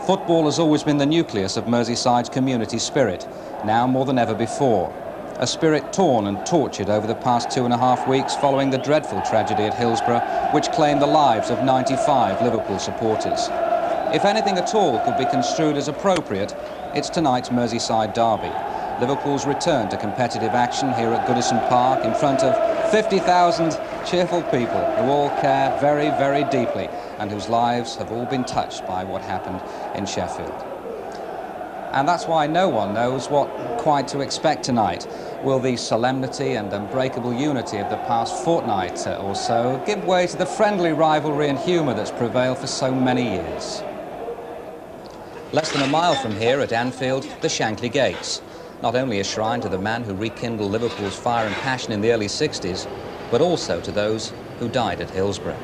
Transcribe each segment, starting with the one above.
Football has always been the nucleus of Merseyside's community spirit, now more than ever before. A spirit torn and tortured over the past 2.5 weeks following the dreadful tragedy at Hillsborough, which claimed the lives of 95 Liverpool supporters. If anything at all could be construed as appropriate, it's tonight's Merseyside derby. Liverpool's return to competitive action here at Goodison Park in front of 50,000 cheerful people who all care very, very deeply and whose lives have all been touched by what happened in Sheffield. And that's why no one knows what quite to expect tonight. Will the solemnity and unbreakable unity of the past fortnight or so give way to the friendly rivalry and humour that's prevailed for so many years? Less than a mile from here at Anfield, the Shankly Gates. Not only a shrine to the man who rekindled Liverpool's fire and passion in the early 60s, but also to those who died at Hillsborough.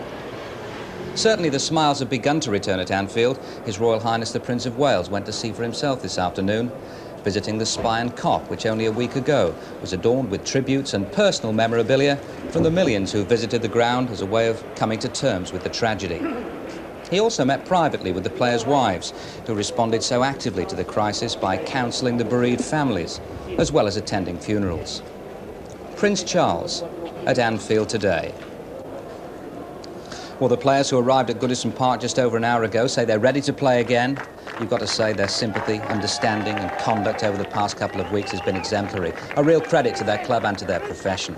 Certainly the smiles have begun to return at Anfield. His Royal Highness the Prince of Wales went to see for himself this afternoon, visiting the Spy and Cop, which only a week ago was adorned with tributes and personal memorabilia from the millions who visited the ground as a way of coming to terms with the tragedy. He also met privately with the players' wives, who responded so actively to the crisis by counselling the bereaved families, as well as attending funerals. Prince Charles at Anfield today. Well, the players who arrived at Goodison Park just over an hour ago say they're ready to play again. You've got to say their sympathy, understanding and conduct over the past couple of weeks has been exemplary. A real credit to their club and to their profession.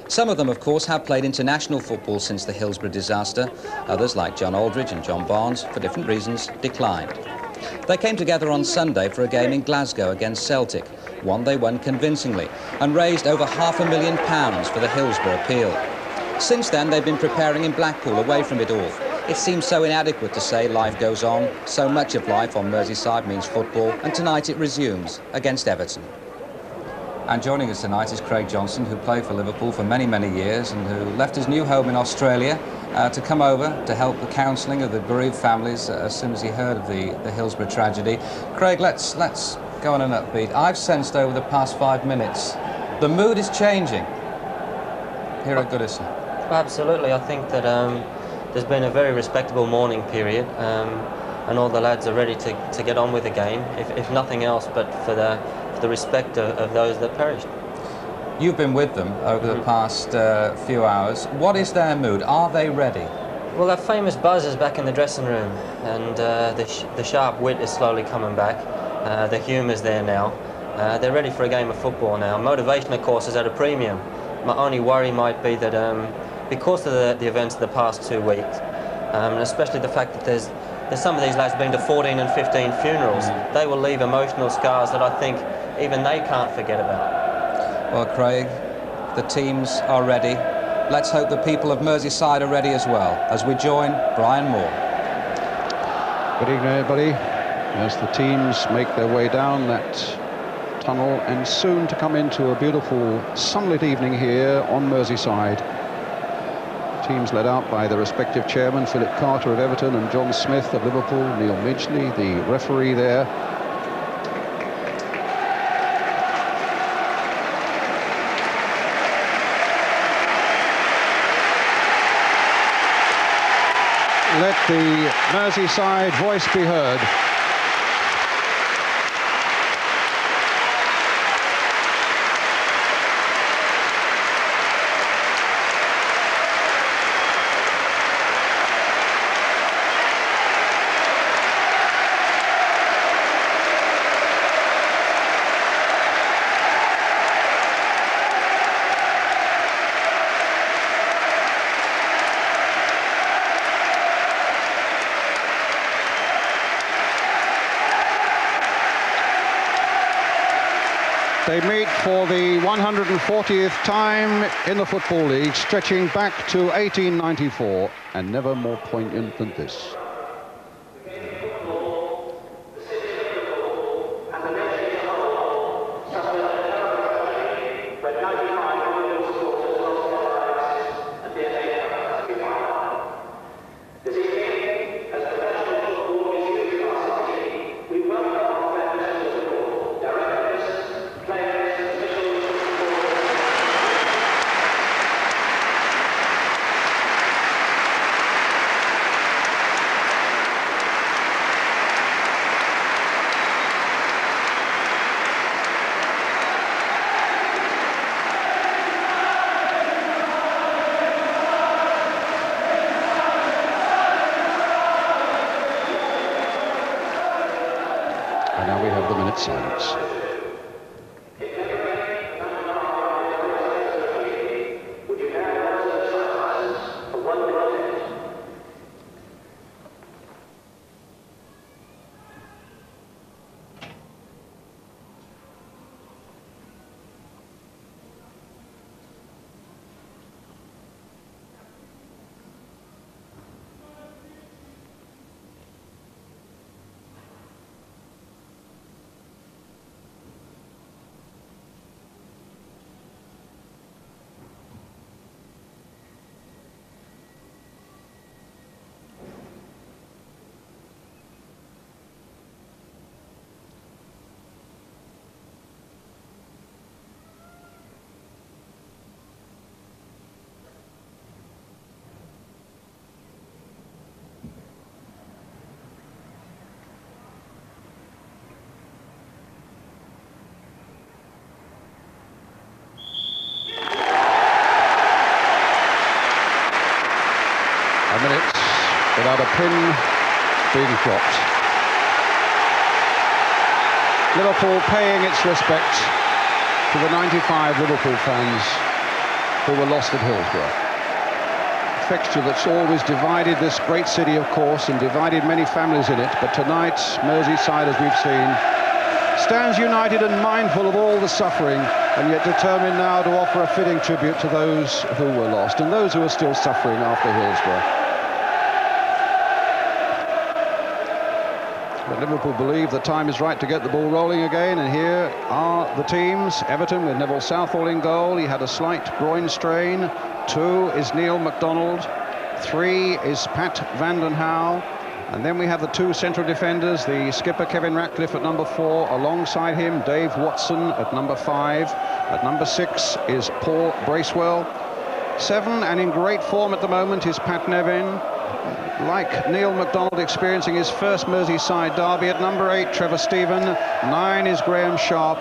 Some of them, of course, have played international football since the Hillsborough disaster. Others, like John Aldridge and John Barnes, for different reasons, declined. They came together on Sunday for a game in Glasgow against Celtic, one they won convincingly, and raised over £500,000 for the Hillsborough appeal. Since then, they've been preparing in Blackpool, away from it all. It seems so inadequate to say life goes on. So much of life on Merseyside means football, and tonight it resumes against Everton. And joining us tonight is Craig Johnson, who played for Liverpool for many, many years and who left his new home in Australia to come over to help the counselling of the bereaved families as soon as he heard of the Hillsborough tragedy. Craig, let's go on an upbeat. I've sensed over the past 5 minutes the mood is changing here at Goodison. Absolutely. I think that there's been a very respectable mourning period and all the lads are ready to get on with the game, if nothing else but for the respect of those that perished. You've been with them over the past few hours. What is their mood? Are they ready? Well, that famous buzz is back in the dressing room, and the sharp wit is slowly coming back. The humour's there now. They're ready for a game of football now. Motivation, of course, is at a premium. My only worry might be that because of the events of the past 2 weeks, and especially the fact that there's some of these lads been to 14 and 15 funerals, they will leave emotional scars that I think even they can't forget about. Well, Craig, the teams are ready. Let's hope the people of Merseyside are ready as well, as we join Brian Moore. Good evening, everybody. As the teams make their way down that tunnel and soon to come into a beautiful sunlit evening here on Merseyside. Teams led out by the respective chairman, Philip Carter of Everton and John Smith of Liverpool, Neil Midgley, the referee there. Let the Merseyside voice be heard. They meet for the 140th time in the Football League, stretching back to 1894, and never more poignant than this. dead silence. Minutes without a pin being dropped. Liverpool paying its respect to the 95 Liverpool fans who were lost at Hillsborough. A fixture that's always divided this great city, of course, and divided many families in it, but tonight, Merseyside, as we've seen, stands united and mindful of all the suffering, and yet determined now to offer a fitting tribute to those who were lost and those who are still suffering after Hillsborough. But Liverpool believe the time is right to get the ball rolling again, and here are the teams. Everton with Neville Southall in goal. He had a slight groin strain. 2 is Neil MacDonald. 3 is Pat Vanden Hauwe. And then we have the 2 central defenders, the skipper Kevin Ratcliffe at number 4. Alongside him, Dave Watson at number 5. At number 6 is Paul Bracewell. 7, and in great form at the moment, is Pat Nevin. Like Neil MacDonald, experiencing his first Merseyside derby. At number 8, Trevor Stephen. 9 is Graham Sharp.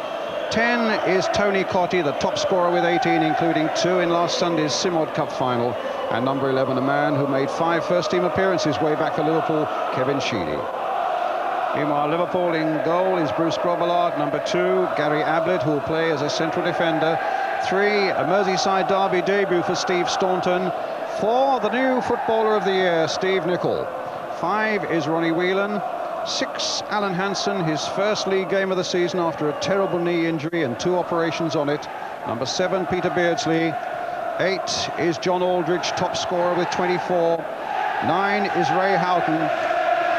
10 is Tony Cottee, the top scorer with 18, including 2 in last Sunday's Simod Cup final. And number 11, a man who made 5 first-team appearances way back for Liverpool, Kevin Sheedy. Meanwhile, Liverpool in goal is Bruce Grobbelaar. Number 2, Gary Ablett, who will play as a central defender. 3, a Merseyside derby debut for Steve Staunton. 4, the new footballer of the year, Steve Nicol. 5 is Ronnie Whelan. 6, Alan Hansen, his first league game of the season after a terrible knee injury and 2 operations on it. Number 7, Peter Beardsley. 8 is John Aldridge, top scorer with 24. 9 is Ray Houghton.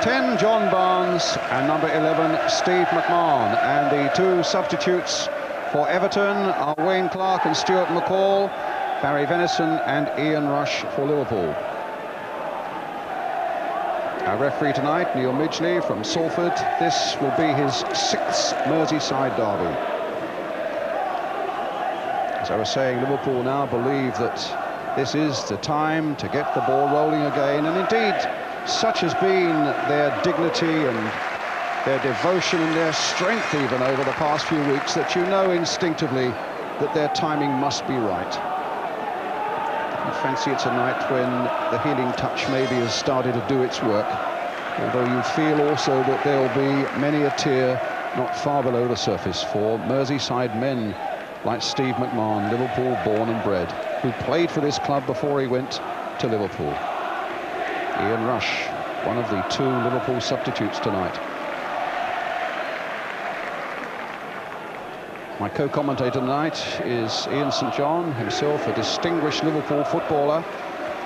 10, John Barnes. And number 11, Steve McMahon. And the 2 substitutes for Everton are Wayne Clark and Stuart McCall. Barry Venison and Ian Rush for Liverpool. Our referee tonight, Neil Midgley from Salford. This will be his 6th Merseyside derby. As I was saying, Liverpool now believe that this is the time to get the ball rolling again, and indeed, such has been their dignity and their devotion and their strength even over the past few weeks that you know instinctively that their timing must be right. I fancy it's a night when the healing touch maybe has started to do its work, although you feel also that there'll be many a tear not far below the surface for Merseyside men like Steve McMahon, Liverpool born and bred, who played for this club before he went to Liverpool. Ian Rush, one of the 2 Liverpool substitutes tonight. My co-commentator tonight is Ian St John, himself a distinguished Liverpool footballer.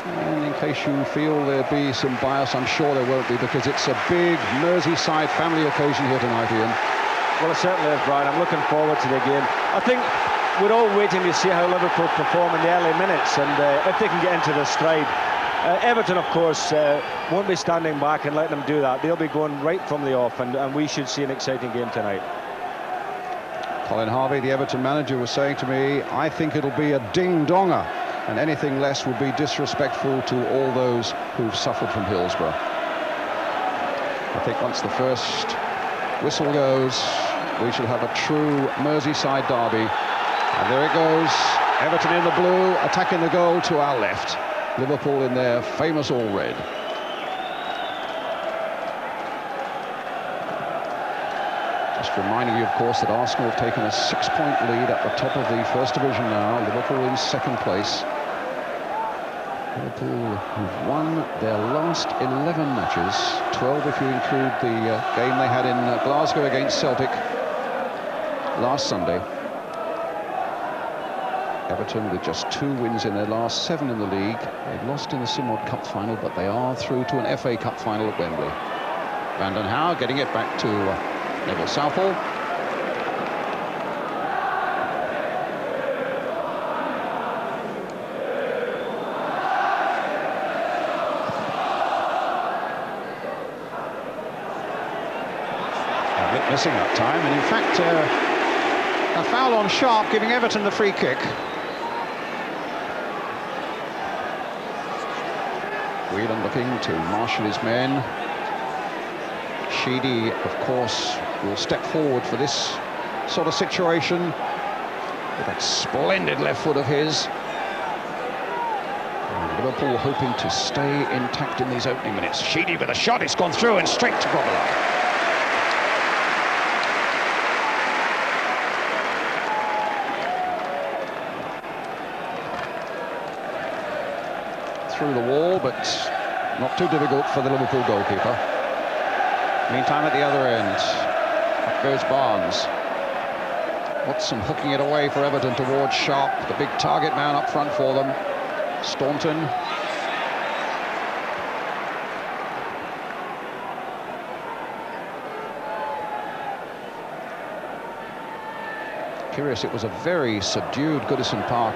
And in case you feel there be some bias, I'm sure there won't be, because it's a big Merseyside family occasion here tonight, Ian. Well, it certainly is, Brian. I'm looking forward to the game. I think we're all waiting to see how Liverpool perform in the early minutes, and if they can get into their stride. Everton, of course, won't be standing back and letting them do that. They'll be going right from the off, and we should see an exciting game tonight. Colin Harvey, the Everton manager, was saying to me, I think it'll be a ding-donger, and anything less would be disrespectful to all those who've suffered from Hillsborough. I think once the first whistle goes, we shall have a true Merseyside derby. And there it goes, Everton in the blue, attacking the goal to our left. Liverpool in their famous all red. Just reminding you, of course, that Arsenal have taken a 6-point lead at the top of the First Division now. Liverpool in second place. Liverpool have won their last 11 matches, 12 if you include the game they had in Glasgow against Celtic last Sunday. Everton with just 2 wins in their last 7 in the league. They've lost in the Simod Cup final, but they are through to an FA Cup final at Wembley. Van den Hauwe getting it back to Neville Southall. Missing that time, and in fact a foul on Sharp, giving Everton the free kick. Whelan looking to marshal his men. Sheedy, of course, will step forward for this sort of situation with that splendid left foot of his. And Liverpool hoping to stay intact in these opening minutes. Sheedy with a shot, it's gone through and straight to Grobbelaar. Through the wall, but not too difficult for the Liverpool goalkeeper. Meantime, at the other end, up goes Barnes. Watson hooking it away for Everton towards Sharp, the big target man up front for them. Staunton. Curious, it was a very subdued Goodison Park,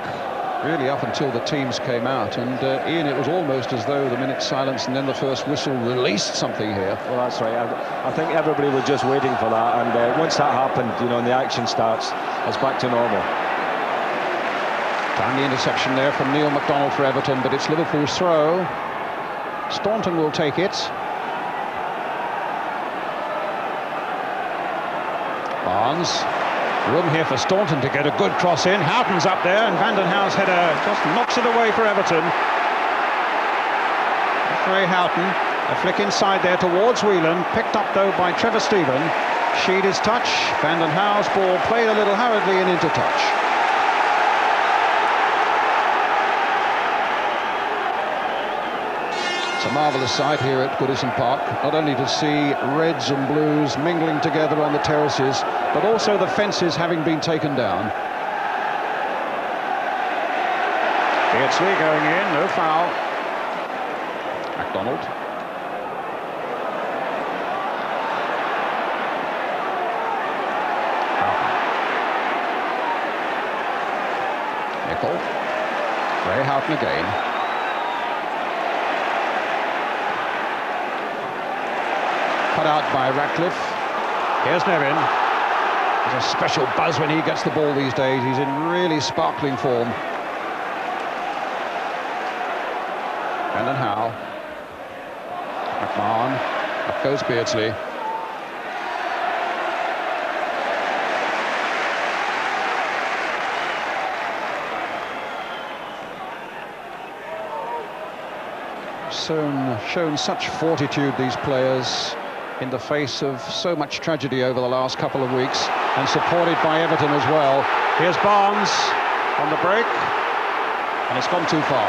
really up until the teams came out, and Ian, it was almost as though the minute's silence and then the first whistle released something here. Well, that's right. I think everybody was just waiting for that, and once that happened, you know, and the action starts, it's back to normal. Timely interception there from Neil MacDonald for Everton, but it's Liverpool's throw. Staunton will take it. Barnes. Room here for Staunton to get a good cross in. Houghton's up there, and Van den Hauwe's header just knocks it away for Everton. Ray Houghton, a flick inside there towards Whelan, picked up though by Trevor Stephen. Sheedy's touch, Van den Hauwe's ball played a little hurriedly and into touch. It's a marvellous sight here at Goodison Park, not only to see reds and blues mingling together on the terraces, but also the fences having been taken down. Beardsley going in, no foul. MacDonald. Nicol. Ray Houghton again. Cut out by Ratcliffe. Here's Nevin. There's a special buzz when he gets the ball these days. He's in really sparkling form. Van den Hauwe. McMahon. Up goes Beardsley. Shown such fortitude, these players, in the face of so much tragedy over the last couple of weeks, and supported by Everton as well. Here's Barnes on the break, and it's gone too far.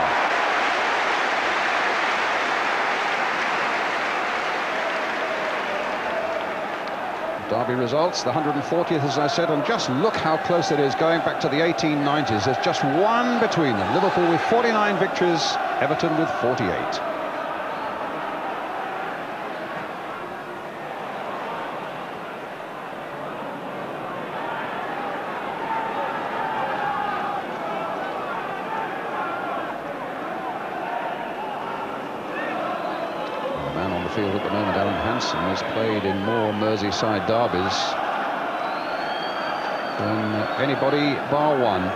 Derby results, the 140th, as I said, and just look how close it is, going back to the 1890s. There's just one between them. Liverpool with 49 victories, Everton with 48. Field at the moment, Alan Hansen, has played in more Merseyside derbies than anybody bar one.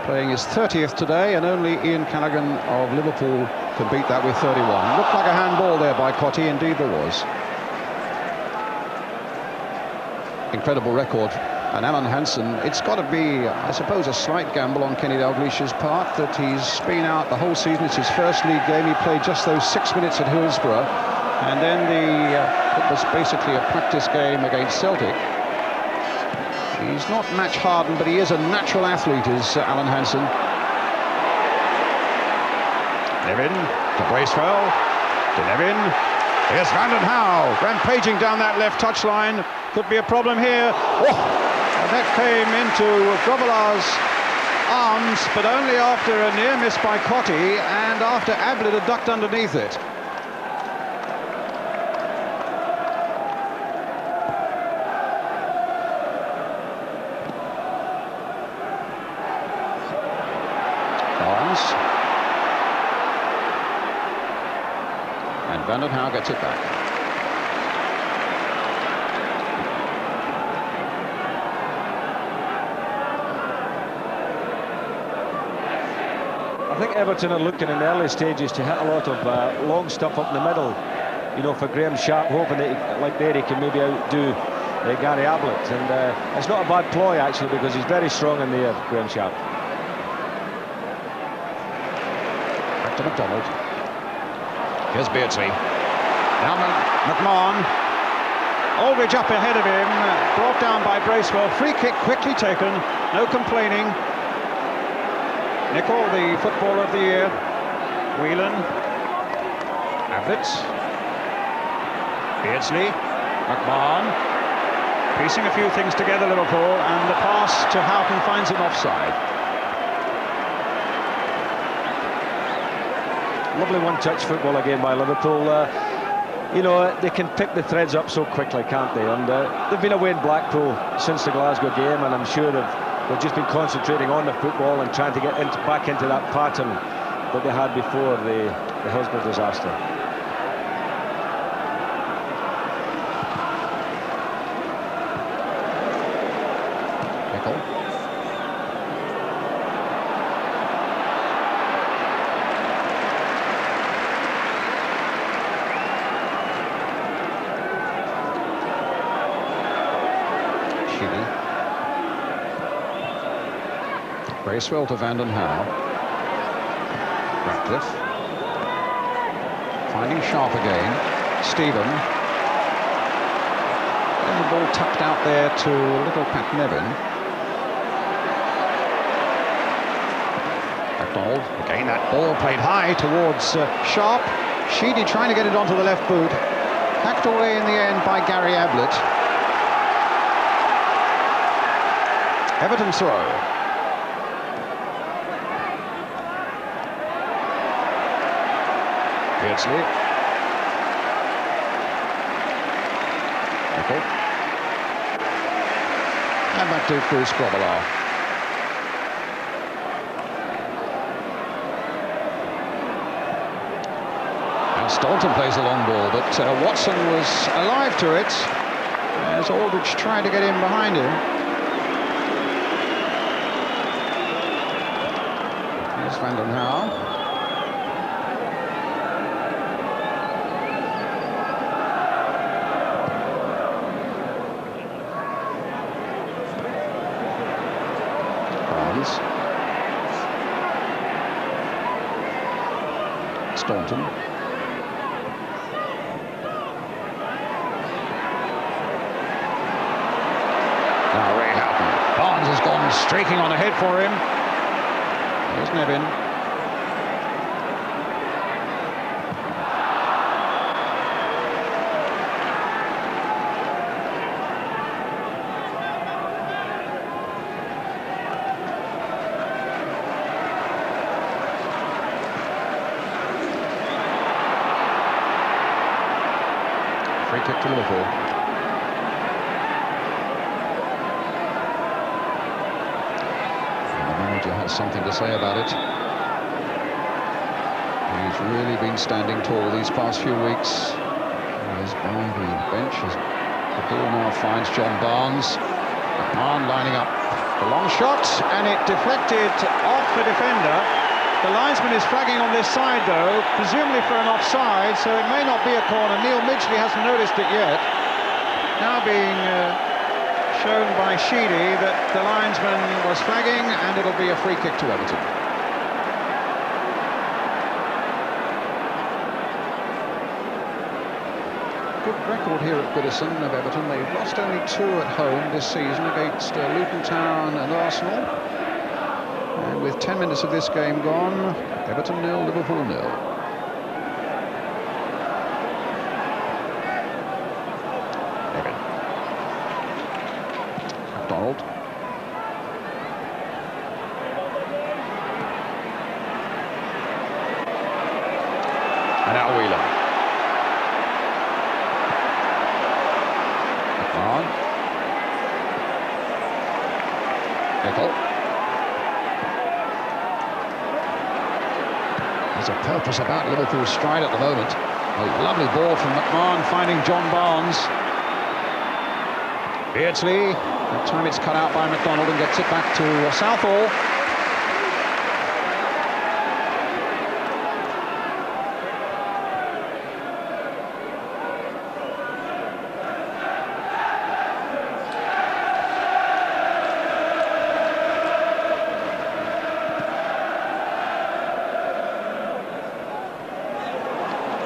Playing his 30th today, and only Ian Callaghan of Liverpool can beat that with 31. Looked like a handball there by Cottee, indeed there was. Incredible record. And Alan Hansen, it's got to be, I suppose, a slight gamble on Kenny Dalglish's part that he's been out the whole season. It's his first league game. He played just those 6 minutes at Hillsborough. And then it was basically a practice game against Celtic. He's not match hardened, but he is a natural athlete, is Alan Hansen. Nevin to Bracewell, to Nevin. Here's Van den Hauwe, rampaging down that left touchline. Could be a problem here. Oh, and that came into Grobbelaar's arms, but only after a near miss by Cottee and after Ablett had ducked underneath it. And Van den Hauwe gets it back. I think Everton are looking in the early stages to hit a lot of long stuff up in the middle, you know, for Graham Sharp, hoping that, like there, he can maybe outdo Gary Ablett. And it's not a bad ploy, actually, because he's very strong in the air, Graham Sharp. Back to McDonald. Here's Beardsley. Now McMahon. Aldridge up ahead of him, brought down by Bracewell. Free kick quickly taken, no complaining. Nicol, the footballer of the year. Whelan. Ablett. Beardsley. McMahon. Piecing a few things together, Liverpool, and the pass to Houghton finds him offside. Lovely one-touch football again by Liverpool. You know, they can pick the threads up so quickly, can't they? And they've been away in Blackpool since the Glasgow game, and I'm sure they've just been concentrating on the football and trying to get back into that pattern that they had before the Hillsborough disaster. Bracewell to Van den Hauwe. Ratcliffe. Finding Sharp again. Stephen. And the ball tucked out there to little Pat Nevin. McDonald. Again, that ball played high towards Sharp. Sheedy trying to get it onto the left boot. Hacked away in the end by Gary Ablett. Everton throw. Beardsley. Nicol. And back to Bruce Grobbelaar. And Staunton plays the long ball, but Watson was alive to it as Aldridge tried to get in behind him. Here's Van den Hauwe. Staunton. Now Ray Houghton. Barnes has gone streaking on ahead for him. Here's Nevin. Free kick to Liverpool. And the manager has something to say about it. He's really been standing tall these past few weeks. He's by the bench as the ball now finds John Barnes. McMahon lining up the long shot, and it deflected off the defender. The linesman is flagging on this side, though, presumably for an offside, so it may not be a corner. Neil Midgley hasn't noticed it yet. Now being shown by Sheedy that the linesman was flagging, and it'll be a free kick to Everton. record here at Goodison of Everton. They've lost only 2 at home this season against Luton Town and Arsenal. And with 10 minutes of this game gone, Everton 0, Liverpool 0. McDonald. And now Whelan. McMahon. Nicol. There's a purpose about Liverpool's stride at the moment. A lovely ball from McMahon finding John Barnes. Beardsley. That time it's cut out by McDonald and gets it back to Southall.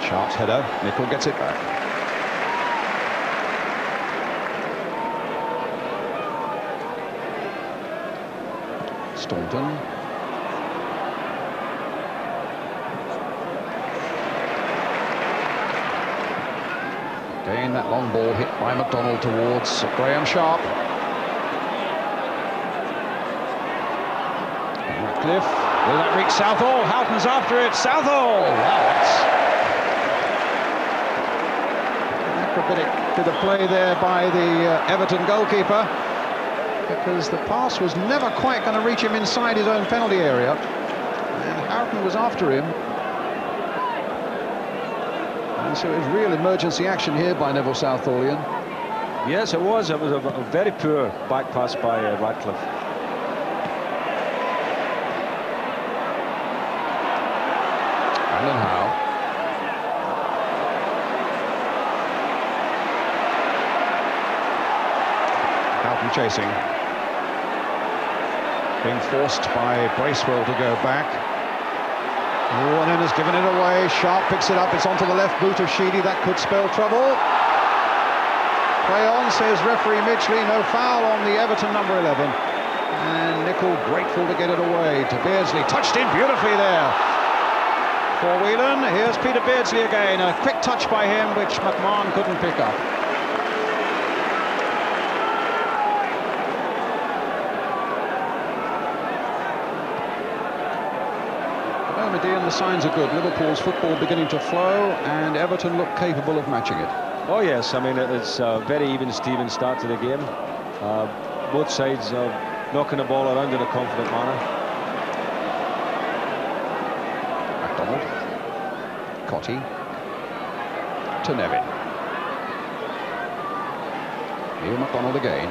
Sharp's header. Nicol gets it back. Staunton. Again, that long ball hit by McDonald towards Graham Sharp. And Ratcliffe. Will that reach Southall? Houghton's after it. Southall! Wow, that's bit of play there by the Everton goalkeeper, because the pass was never quite going to reach him inside his own penalty area, and Houghton was after him. And so it was real emergency action here by Neville Southallian. Yes, it was. It was a very poor back pass by Ratcliffe. Alan Howe. Houghton chasing. Being forced by Bracewell to go back. Oh, and then has given it away. Sharp picks it up. It's onto the left boot of Sheedy. That could spell trouble. Play on, says referee Midgley. No foul on the Everton number 11. And Nicol grateful to get it away to Beardsley. Touched in beautifully there for Whelan. Here's Peter Beardsley again. A quick touch by him, which McMahon couldn't pick up. Dean, the signs are good. Liverpool's football beginning to flow, and Everton look capable of matching it. Oh yes, I mean it's a very even Steven start to the game. Both sides are knocking the ball around in a confident manner. McDonald. Cotty. To Nevin. Neil McDonald again.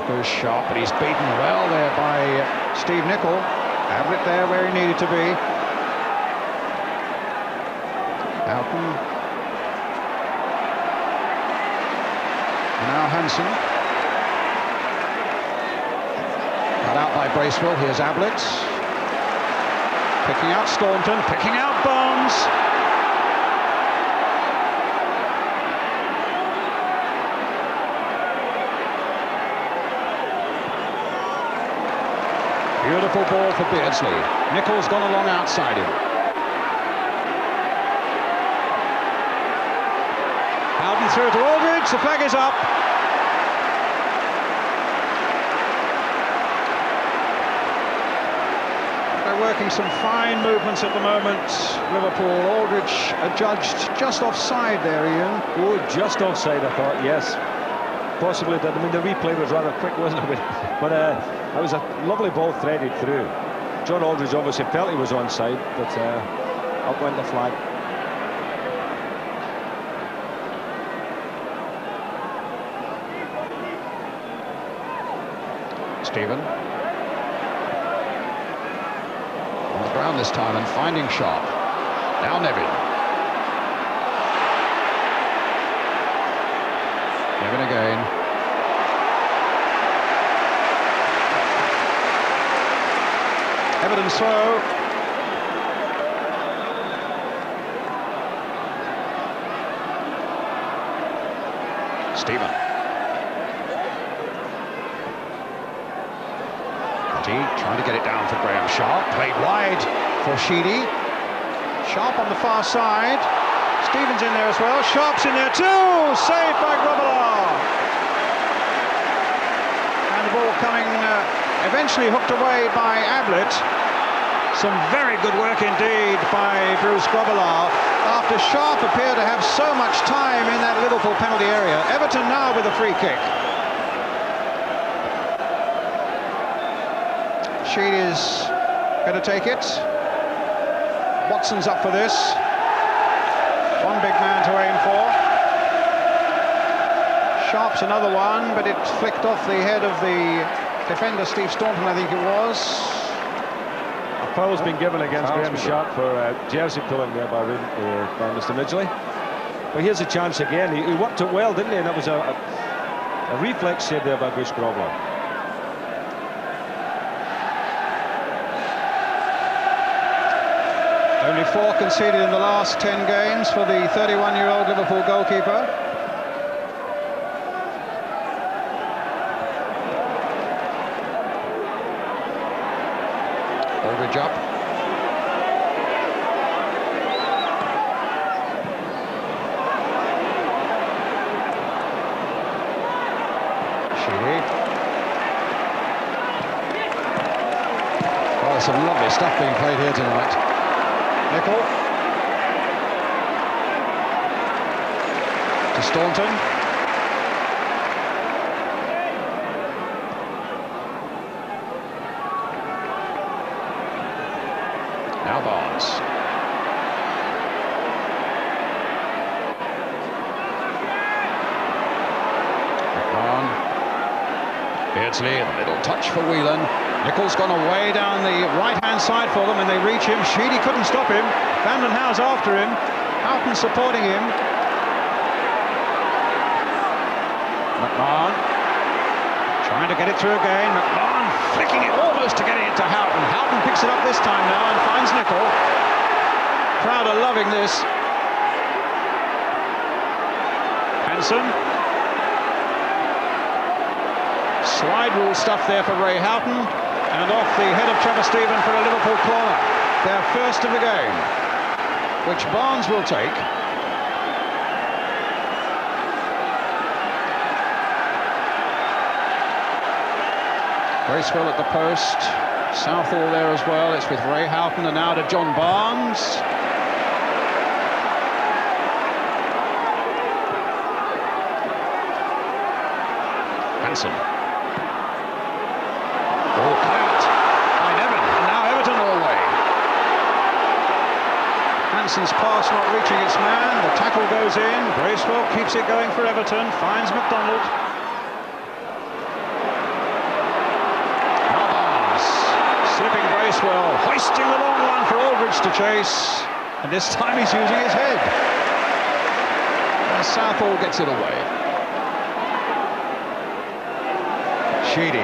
Goes Sharp, but he's beaten well there by Steve Nicol. Had it there where he needed to be. Houghton. Now Hansen. Cut out by Bracewell. Here's Ablett. Picking out Staunton. Picking out Barnes. Beautiful ball for Beardsley. Nicol's gone along outside him. Houghton through to Aldridge. The flag is up. They're working some fine movements at the moment. Liverpool. Aldridge adjudged just offside there, Ian. Oh, just offside, I thought, yes. Possibly did. I mean, the replay was rather quick, wasn't it? But it was a lovely ball threaded through. John Aldridge obviously felt he was onside, but up went the flag. Stephen. On the ground this time and finding Sharp. Now Nevin. Nevin again. Everton's throw. Cotty trying to get it down for Graham Sharp. Played wide for Sheedy. Sharp on the far side. Stevens in there as well. Sharp's in there too. Saved by Grobbelaar. And the ball coming eventually hooked away by Ablett. Some very good work indeed by Bruce Grobbelaar. After Sharp appeared to have so much time in that Liverpool penalty area. Everton now with a free kick. Sheedy's going to take it. Watson's up for this. One big man to aim for. Sharp's another one, but it flicked off the head of the defender, Steve Staunton, I think it was. A foul's been given against Graham Sharp for jersey pulling there by Mr. Midgley. But here's a chance again. He worked it well, didn't he? And that was a reflex save there by Bruce Grobbelaar. Only 4 conceded in the last 10 games for the 31-year-old Liverpool goalkeeper. Aldridge up. Sheedy. Oh, some lovely stuff being played here tonight. Nicol to Staunton. Now Barnes. McMahon. Beardsley, a little touch for Whelan. Nichols gone away down the right-hand side for them, and they reach him. Sheedy couldn't stop him. Van den Hau's after him. Houghton supporting him. McMahon trying to get it through again. McMahon flicking it almost to get it into Houghton. Houghton picks it up this time now and finds Nicol. Crowd are loving this. Hansen. Slide rule stuff there for Ray Houghton. And off the head of Trevor Stephen for a Liverpool corner. Their first of the game, which Barnes will take. Graceful at the post. Southall there as well. It's with Ray Houghton and now to John Barnes. Hansen. Ball cleared by Nevin, and now Everton all the way. Hansen's pass not reaching its man. The tackle goes in. Bracewell keeps it going for Everton. Finds McDonald. Now Barnes slipping Bracewell, hoisting the long one for Aldridge to chase, and this time he's using his head. And Southall gets it away. Sheedy.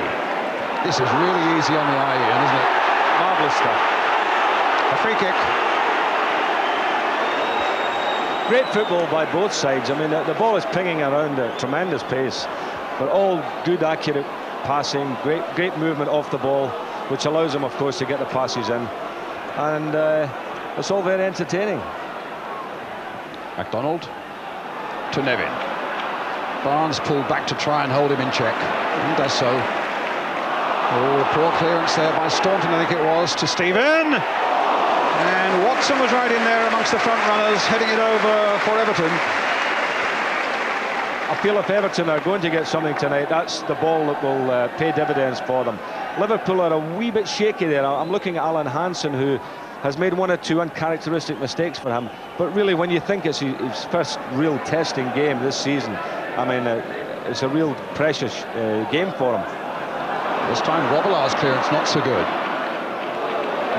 This is really easy on the eye, Ian, isn't it? Marvellous stuff. A free kick. Great football by both sides. I mean, the ball is pinging around at tremendous pace, but all good, accurate passing, great movement off the ball, which allows them, of course, to get the passes in. And it's all very entertaining. MacDonald to Nevin. Barnes pulled back to try and hold him in check, and does so. Oh, poor clearance there by Staunton, I think it was, to Stephen. And Watson was right in there amongst the front runners, heading it over for Everton. I feel if Everton are going to get something tonight, that's the ball that will pay dividends for them. Liverpool are a wee bit shaky there. I'm looking at Alan Hansen, who has made 1 or 2 uncharacteristic mistakes for him. But really, when you think it's his first real testing game this season, I mean, it's a real precious game for him. This time Grobbelaar's clearance not so good.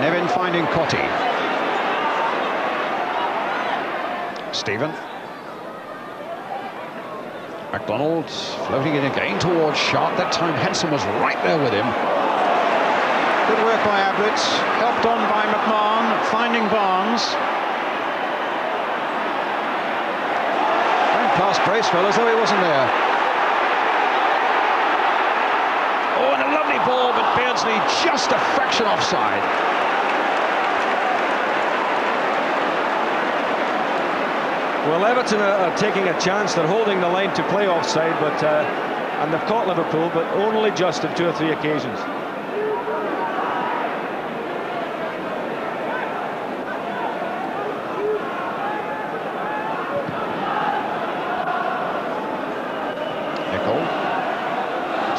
Nevin finding Cotty. Stephen. MacDonald floating it again towards Sharp. That time Hansen was right there with him. Good work by Ablett, helped on by McMahon, finding Barnes. Went past Bracewell as though he wasn't there. Oh, and a lovely high ball, but Beardsley just a fraction offside. Well, Everton are taking a chance. They're holding the line to play offside, but and they've caught Liverpool, but only just on 2 or 3 occasions.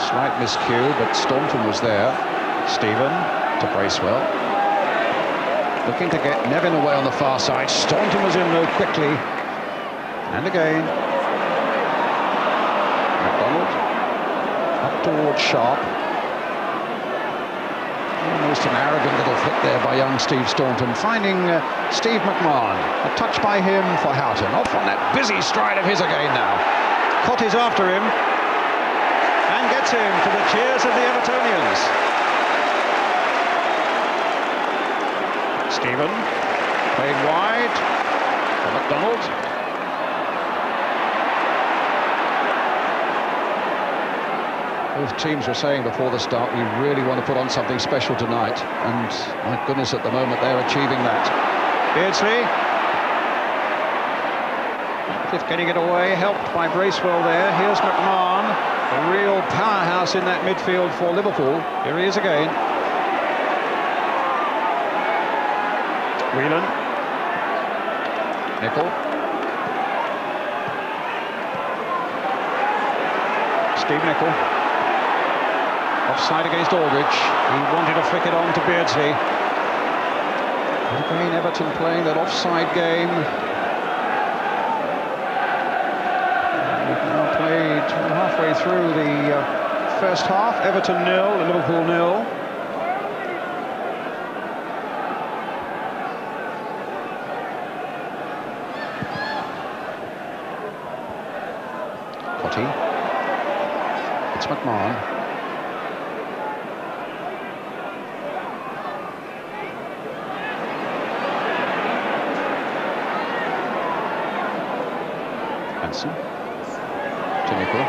Slight miscue, but Staunton was there. Stephen to Bracewell. Looking to get Nevin away on the far side. Staunton was in though quickly. And again. McDonald. Up towards Sharp. Almost an arrogant little flick there by young Steve Staunton. Finding Steve McMahon. A touch by him for Houghton. Off on that busy stride of his again now. Cotty's after him. And gets him to the cheers of the Evertonians. Stephen played wide for McDonald. Both teams were saying before the start, we really want to put on something special tonight, and my goodness, at the moment they're achieving that. Beardsley. Cliff getting it away, helped by Bracewell there. Here's McMahon, a real powerhouse in that midfield for Liverpool. Here he is again. Whelan. Nicol. Steve Nicol. Offside against Aldridge. He wanted to flick it on to Beardsley. And again, Everton playing that offside game. We've now played halfway through the first half. Everton 0, Liverpool 0. Cotty. It's McMahon. Hansen to Nicol.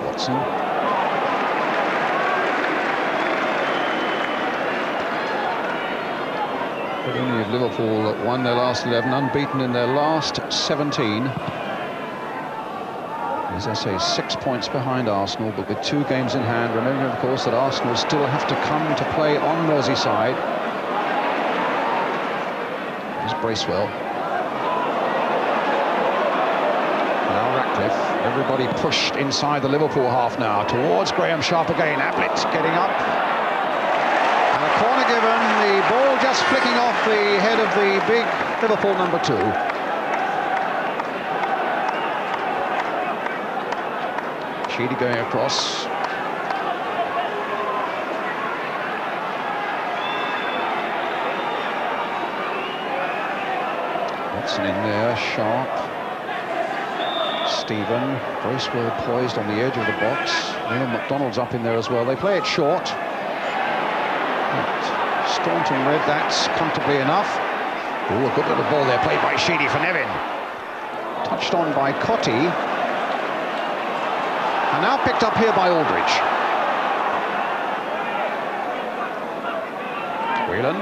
Watson. Only of Liverpool won their last 11, unbeaten in their last 17. As I say, 6 points behind Arsenal, but with 2 games in hand. Remembering, of course, that Arsenal still have to come to play on Merseyside. Here's Bracewell. Now Ratcliffe. Everybody pushed inside the Liverpool half now. Towards Graham Sharp again. Ablett getting up. And a corner given. The ball just flicking off the head of the big Liverpool number 2. Sheedy going across. Watson in there, Sharp. Stephen. Bracewell poised on the edge of the box. Neil McDonald's up in there as well. They play it short. But Staunton read that comfortably enough. Oh, a good little ball there played by Sheedy for Nevin. Touched on by Cotty. And now picked up here by Aldridge. Whelan.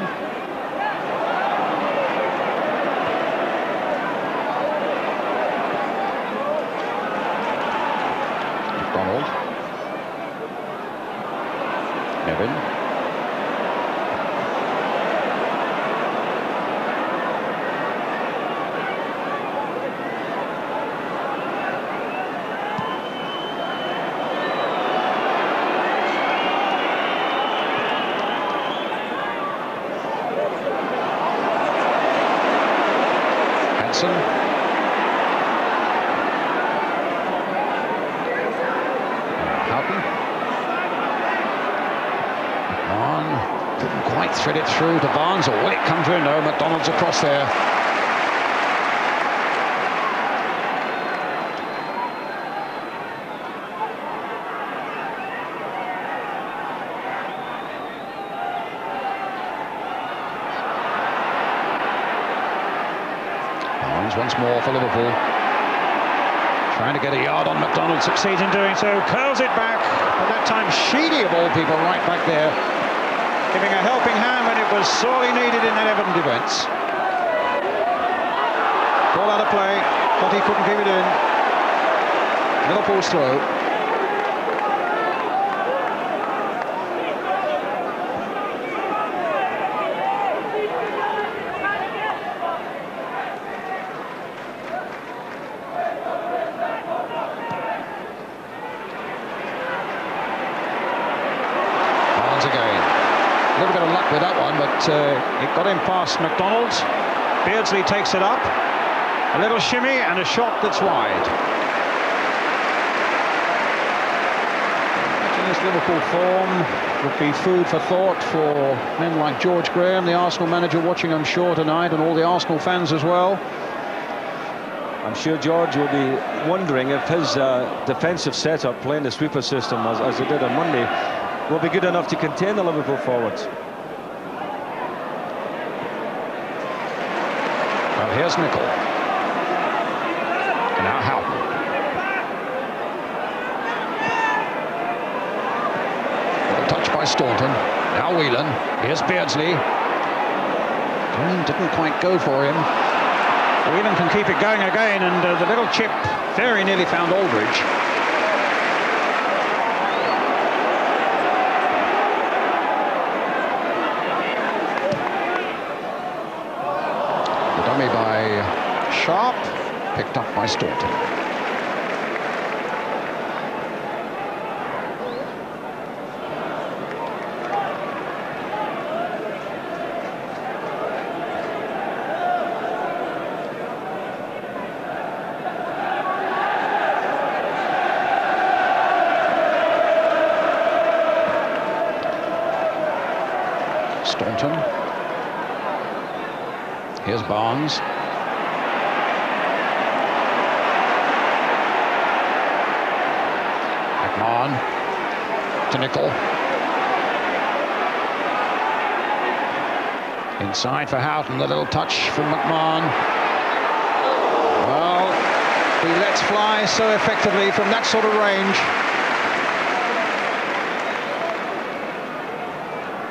McDonald. Nevin. Houghton. McMahon couldn't quite thread it through to Barnes, or will it come through? No, McDonald's across there. Barnes once more for Liverpool. Trying to get a yard on McDonald, succeeds in doing so, curls it back, but that time Sheedy of all people right back there, giving a helping hand when it was sorely needed in that Everton defence. Ball out of play, but he couldn't keep it in. Liverpool's throw. A little bit of luck with that one, but it got him past McDonald. Beardsley takes it up. A little shimmy and a shot that's wide. Imagine this Liverpool form would be food for thought for men like George Graham, the Arsenal manager, watching, I'm sure, tonight, and all the Arsenal fans as well. I'm sure George will be wondering if his defensive setup, playing the sweeper system as he did on Monday, will be good enough to contain the Liverpool forwards. Well, here's Nicol. Now Houghton. Well, touch by Staunton. Now Whelan. Here's Beardsley. Didn't quite go for him. Whelan can keep it going again, and the little chip very nearly found Aldridge. Dummy by Sharp, picked up by Staunton. Staunton. Here's Barnes. McMahon to Nicol. Inside for Houghton, the little touch from McMahon. Well, he lets fly so effectively from that sort of range.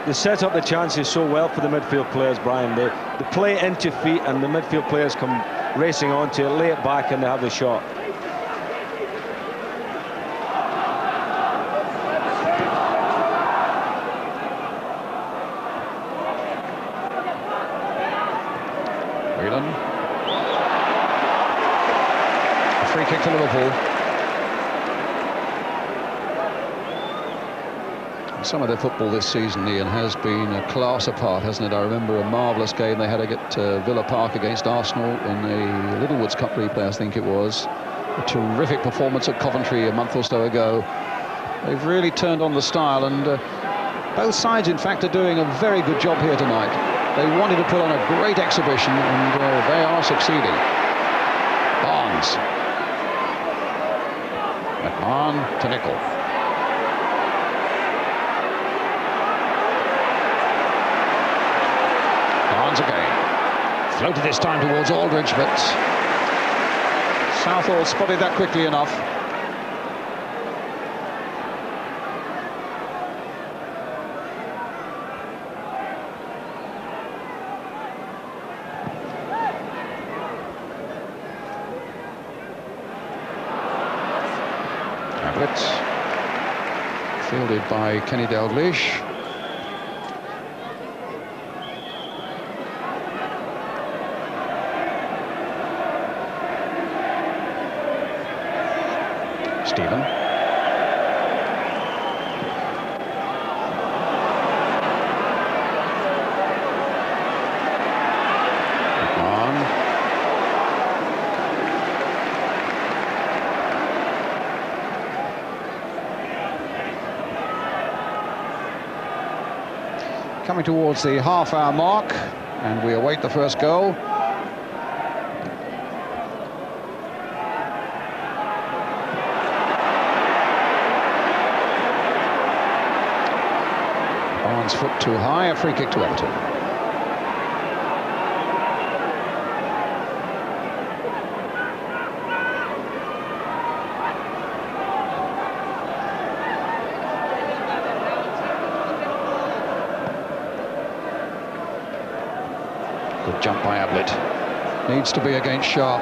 They set up the chances so well for the midfield players, Brian. They play into feet and the midfield players come racing onto it, lay it back, and they have the shot. Whelan. A free kick to Liverpool. Some of their football this season, Ian, has been a class apart, hasn't it? I remember a marvellous game they had at Villa Park against Arsenal in the Littlewoods Cup replay, I think it was. A terrific performance at Coventry a month or so ago. They've really turned on the style, and both sides, in fact, are doing a very good job here tonight. They wanted to put on a great exhibition, and they are succeeding. Barnes. McMahon to Nicol. Again, floated this time towards Aldridge, but Southall spotted that quickly enough. Ablett, fielded by Kenny Dalglish. Stephen. McMahon. Coming towards the half-hour mark, and we await the first goal. Foot too high, a free kick to Everton. Good jump by Ablett. Needs to be against Sharp.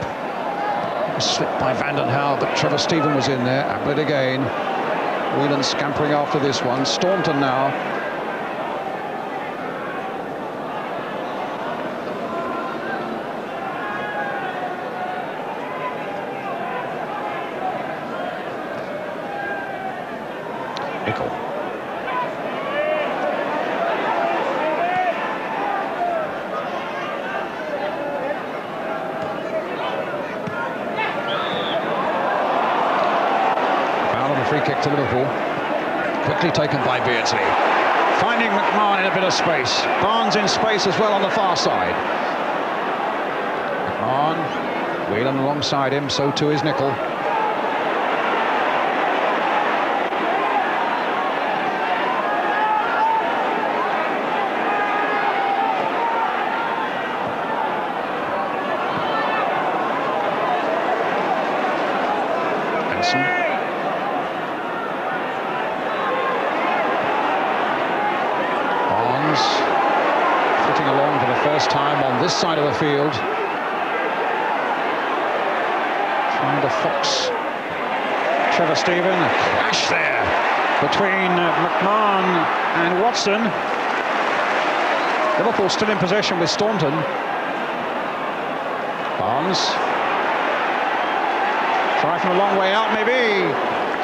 Slipped by Vanden Hauwe, but Trevor Stephen was in there. Ablett again. Whelan scampering after this one. Staunton now. Nickel. Free kick to Liverpool. Quickly taken by Beardsley. Finding McMahon in a bit of space. Barnes in space as well on the far side. McMahon, Whelan alongside him, so too is Nickel. Hansen. Flitting along for the first time on this side of the field. Trying to fox Trevor Stephen. A clash there between McMahon and Watson. Liverpool still in possession with Staunton. Barnes. Try from a long way out, maybe.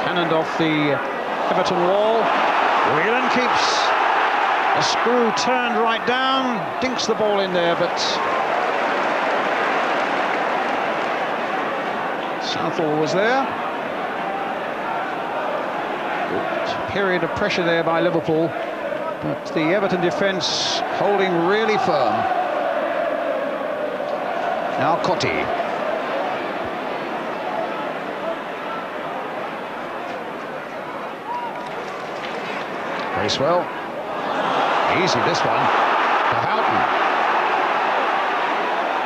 Cannoned off the Everton wall. Whelan keeps. A screw turned right down, dinks the ball in there, but Southall was there. Good period of pressure there by Liverpool, but the Everton defence holding really firm. Now Cotti. Bracewell. Easy this one for Houghton.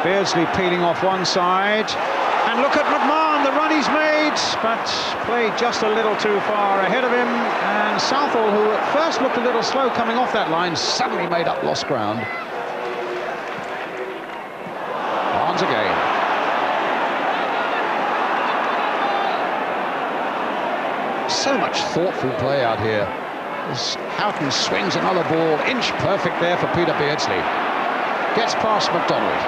Beardsley peeling off one side, and look at McMahon, the run he's made, but played just a little too far ahead of him, and Southall, who at first looked a little slow coming off that line, suddenly made up lost ground. Barnes again. So much thoughtful play out here. As Houghton swings another ball, inch perfect there for Peter Beardsley. Gets past McDonald.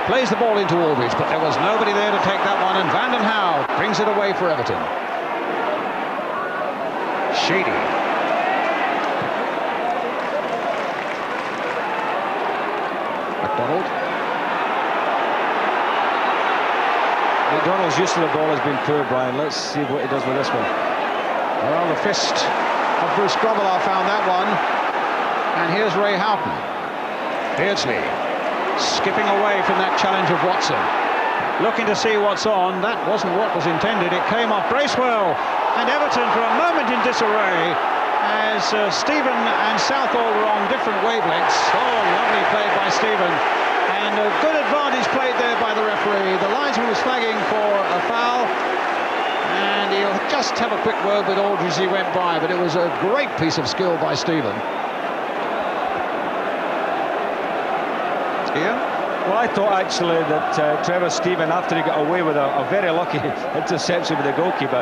Plays the ball into Aldridge, but there was nobody there to take that one, and Vanden Hauwe brings it away for Everton. Sheedy. McDonald. McDonald's use of the ball has been poor, Brian. Let's see what he does with this one. Well, the fist of Bruce Grobbelaar found that one. And here's Ray Houghton. Beardsley skipping away from that challenge of Watson. Looking to see what's on. That wasn't what was intended. It came off Bracewell. And Everton for a moment in disarray as Stephen and Southall were on different wavelengths. Oh, lovely play by Stephen. And a good advantage played there by the referee. The linesman was flagging for a foul. And he'll just have a quick word with Aldridge as he went by, but it was a great piece of skill by Stephen. Ian? Well, I thought actually that Trevor Stephen, after he got away with a very lucky interception with the goalkeeper,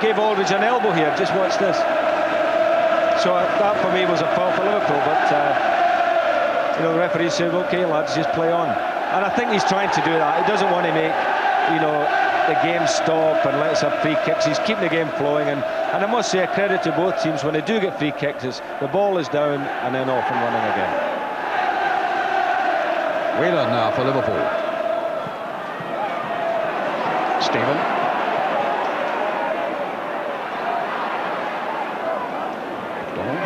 gave Aldridge an elbow here. Just watch this. So that for me was a foul for Liverpool, but you know, the referee said, "Okay, lads, just play on." And I think he's trying to do that. He doesn't want to make, you know, the game stop and let's have free kicks. He's keeping the game flowing, and I must say a credit to both teams. When they do get free kicks, the ball is down and then off and running again. Whelan now for Liverpool. Stephen. McDonald.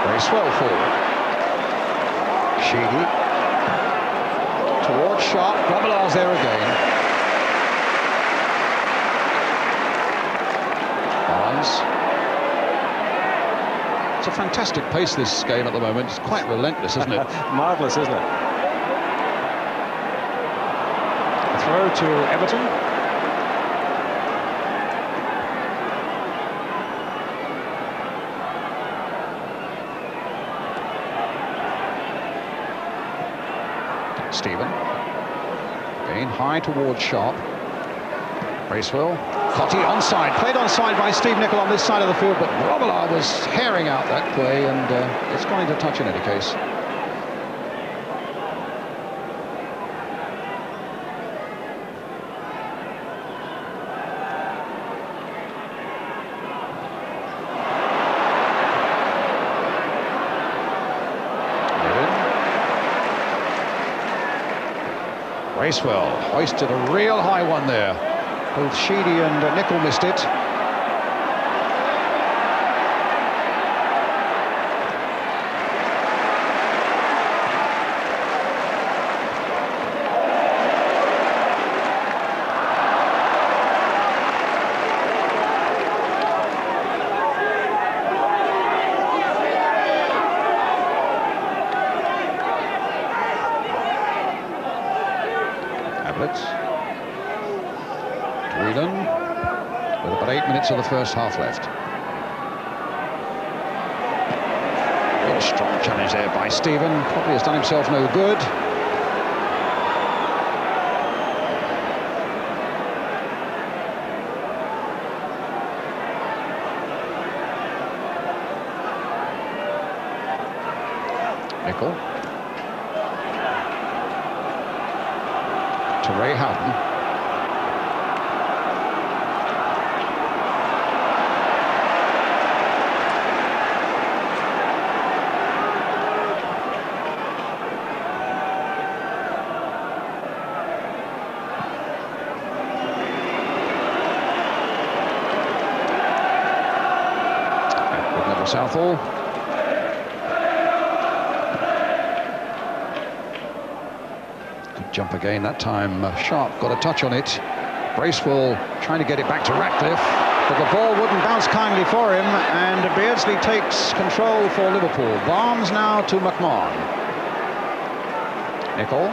Bracewell forward. Sheedy. Towards Sharp. Grobbelaar's there again. Barnes. It's a fantastic pace, this game at the moment. It's quite relentless, isn't it? Marvellous, isn't it? A throw to Everton. Stephen. Again, high towards Sharp. Bracewell. Cottee onside. Played onside by Steve Nicol on this side of the field, but Robillard was herring out that play, and it's going to touch in any case. Bracewell hoisted a real high one there. Both Sheedy and Nicol missed it. With about 8 minutes of the first half left. Good strong challenge there by Stephen. Probably has done himself no good. Nicol. To Ray Houghton. Southall. Good jump again that time. Sharp got a touch on it. Bracewell trying to get it back to Ratcliffe, but the ball wouldn't bounce kindly for him, and Beardsley takes control for Liverpool. Barnes now to McMahon. Nicol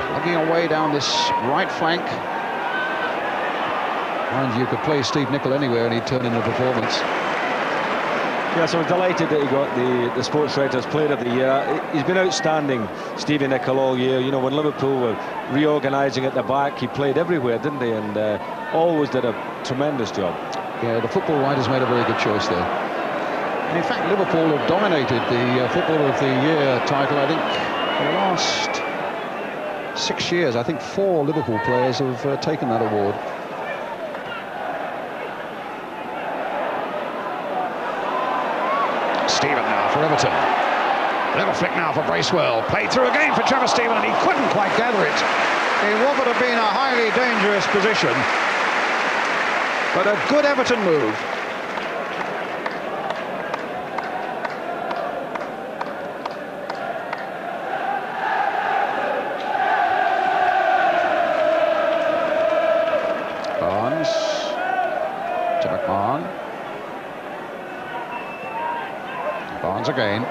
plugging away down this right flank. And you could play Steve Nicol anywhere and he'd turn in the performance. Yes, I was delighted that he got the Sports Writers Player of the Year. He's been outstanding, Stevie Nicol, all year. You know, when Liverpool were reorganising at the back, he played everywhere, didn't he? And always did a tremendous job. Yeah, the football writers made a very good choice there. And in fact, Liverpool have dominated the Footballer of the Year title, I think, for the last 6 years. I think 4 Liverpool players have taken that award. Stephen now for Everton. Little flick now for Bracewell. Played through again for Trevor Stephen, and he couldn't quite gather it in what would have been a highly dangerous position. But a good Everton move. Barnes to McMahon. Barnes again.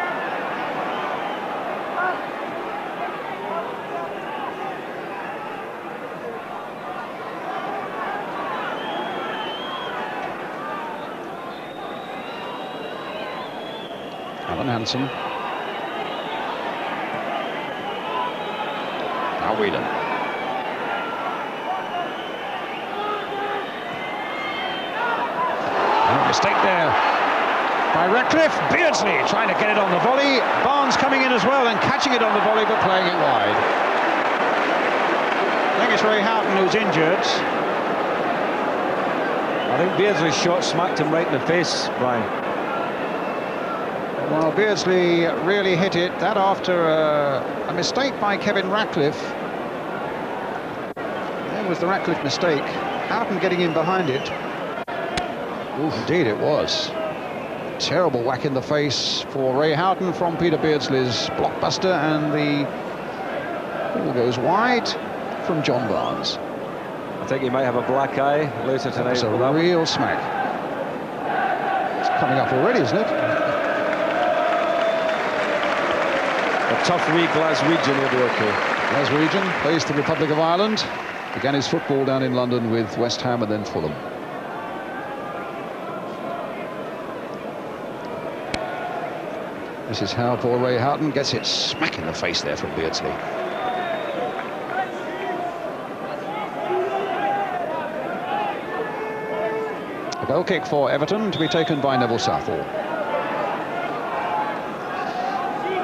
Alan Hansen. Now Whelan. No mistake there by Ratcliffe. Beardsley trying to get it on the volley. Barnes coming in as well and catching it on the volley, but playing it wide. I think it's Ray Houghton who's injured. I think Beardsley's shot smacked him right in the face, Brian. Well, Beardsley really hit it. That after a mistake by Kevin Ratcliffe. There was the Ratcliffe mistake. Houghton getting in behind it. Ooh, indeed it was. Terrible whack in the face for Ray Houghton from Peter Beardsley's blockbuster, and the ball goes wide from John Barnes. I think he might have a black eye later tonight. It's a real smack. It's coming up already, isn't it? A tough wee Glaswegian will be okay. Glaswegian plays the Republic of Ireland. Began his football down in London with West Ham and then Fulham. This is how poor Ray Houghton gets it smack in the face there from Beardsley. A goal kick for Everton to be taken by Neville Southall.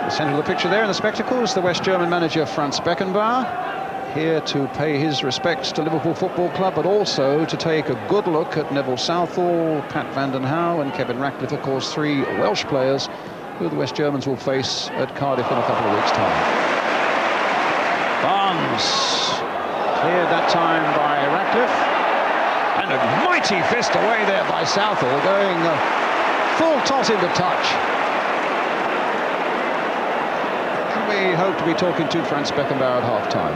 The centre of the picture there in the spectacles, the West German manager Franz Beckenbauer, here to pay his respects to Liverpool Football Club, but also to take a good look at Neville Southall, Pat van den Hauwe and Kevin Ratcliffe, of course, 3 Welsh players who the West Germans will face at Cardiff in a couple of weeks' time. Barnes cleared that time by Ratcliffe, and a mighty fist away there by Southall, going full toss into touch. We hope to be talking to Franz Beckenbauer at half-time.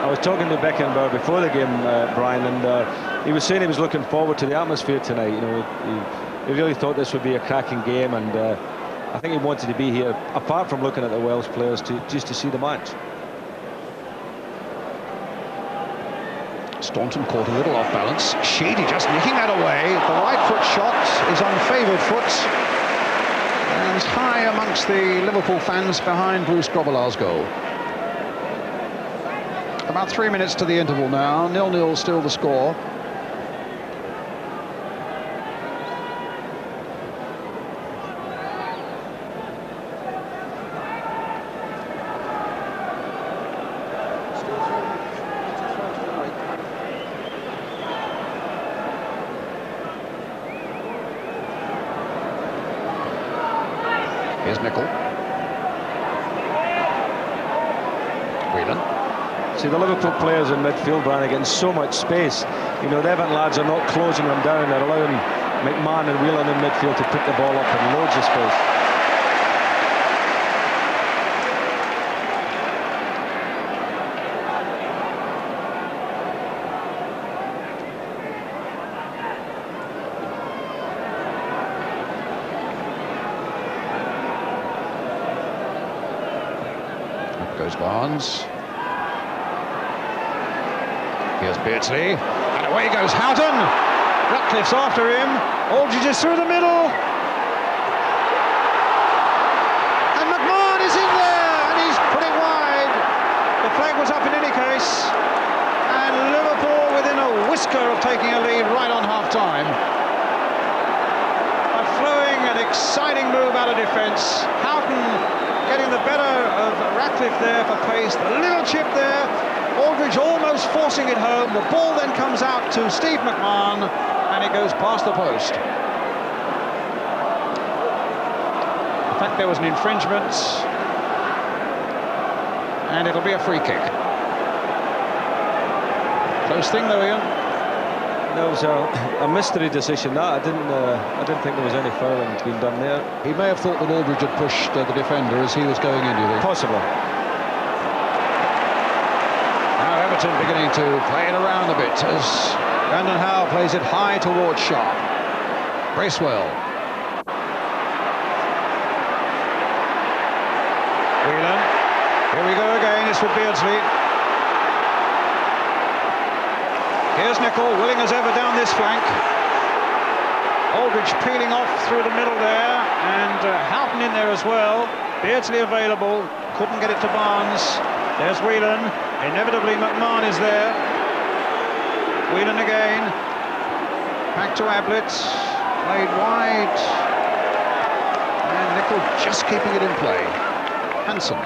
I was talking to Beckenbauer before the game, Brian, and he was saying he was looking forward to the atmosphere tonight. You know, he really thought this would be a cracking game, and I think he wanted to be here, apart from looking at the Welsh players, just to see the match. Staunton caught a little off balance. Sheedy just nicking that away. The right foot shot is on favoured foot. And high amongst the Liverpool fans behind Bruce Grobbelaar's goal. About 3 minutes to the interval now, 0-0 still the score. Here's Nicol. Whelan. See, the Liverpool players in midfield, Brian, are getting so much space. You know, the Everton lads are not closing them down. They're allowing McMahon and Whelan in midfield to pick the ball up in loads of space. Goes Barnes. Here's Beardsley, and away goes Houghton. Ratcliffe's after him. Aldridge is through the middle, and McMahon is in there, and he's put it wide. The flag was up in any case, and Liverpool within a whisker of taking a lead right on half-time. A flowing and exciting move out of defence. Houghton getting the better of Ratcliffe there for pace. The little chip there. Aldridge almost forcing it home. The ball then comes out to Steve McMahon, and it goes past the post. In fact, there was an infringement, and it'll be a free kick. Close thing though, Ian. There was a mystery decision. That I didn't think there was any fouling being done there. He may have thought that Aldridge had pushed the defender as he was going in, do you think? Possibly. Now Everton beginning to play it around a bit as van den Hauwe plays it high towards Sharp. Bracewell. Whelan. Here we go again. It's with Beardsley. Here's Nicol, willing as ever down this flank. Aldridge peeling off through the middle there, and Houghton in there as well. Beardsley available, couldn't get it to Barnes. There's Whelan, inevitably McMahon is there. Whelan again, back to Ablett, played wide. And Nicol just keeping it in play. Hansen.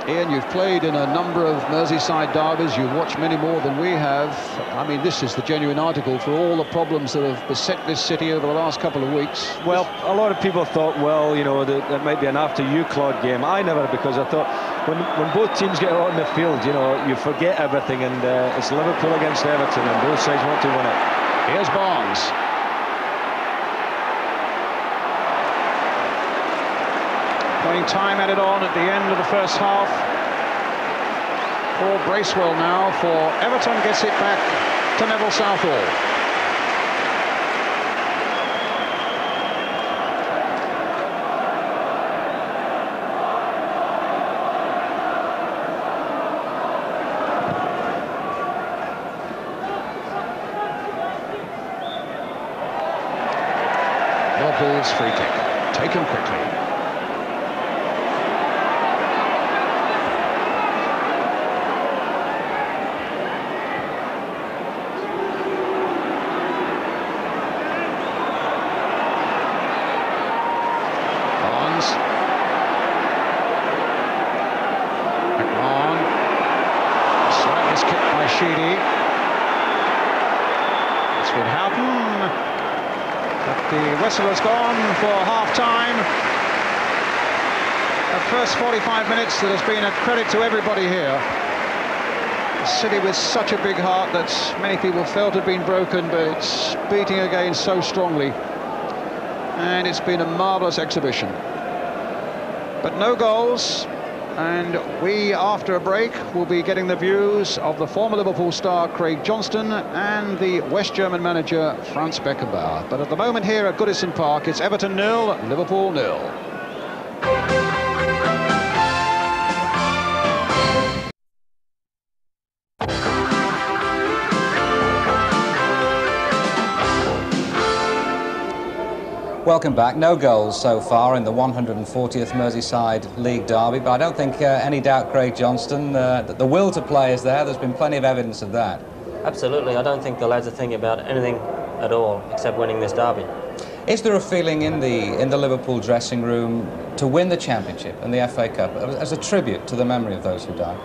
Ian, you've played in a number of Merseyside derbies. You've watched many more than we have. I mean, this is the genuine article for all the problems that have beset this city over the last couple of weeks. Well, a lot of people thought, well, you know, that might be an after you, Claude game. I never, because I thought when both teams get out on the field, you know, you forget everything, and it's Liverpool against Everton, and both sides want to win it. Here's Barnes. Playing time added on at the end of the first half. For Bracewell now, for Everton gets it back to Neville Southall. Liverpool's free kick, taken quickly. It's with Houghton, but the whistle has gone for half-time. The first 45 minutes, that has been a credit to everybody here. A city with such a big heart that many people felt had been broken, but it's beating again so strongly. And it's been a marvellous exhibition. But no goals. And we, after a break, will be getting the views of the former Liverpool star Craig Johnston and the West German manager Franz Beckenbauer. But at the moment here at Goodison Park, it's Everton 0, Liverpool 0. Welcome back. No goals so far in the 140th Merseyside League derby, but I don't think any doubt, Craig Johnston, that the will to play is there. There's been plenty of evidence of that. Absolutely. I don't think the lads are thinking about anything at all except winning this derby. Is there a feeling in the Liverpool dressing room to win the Championship and the FA Cup as a tribute to the memory of those who died?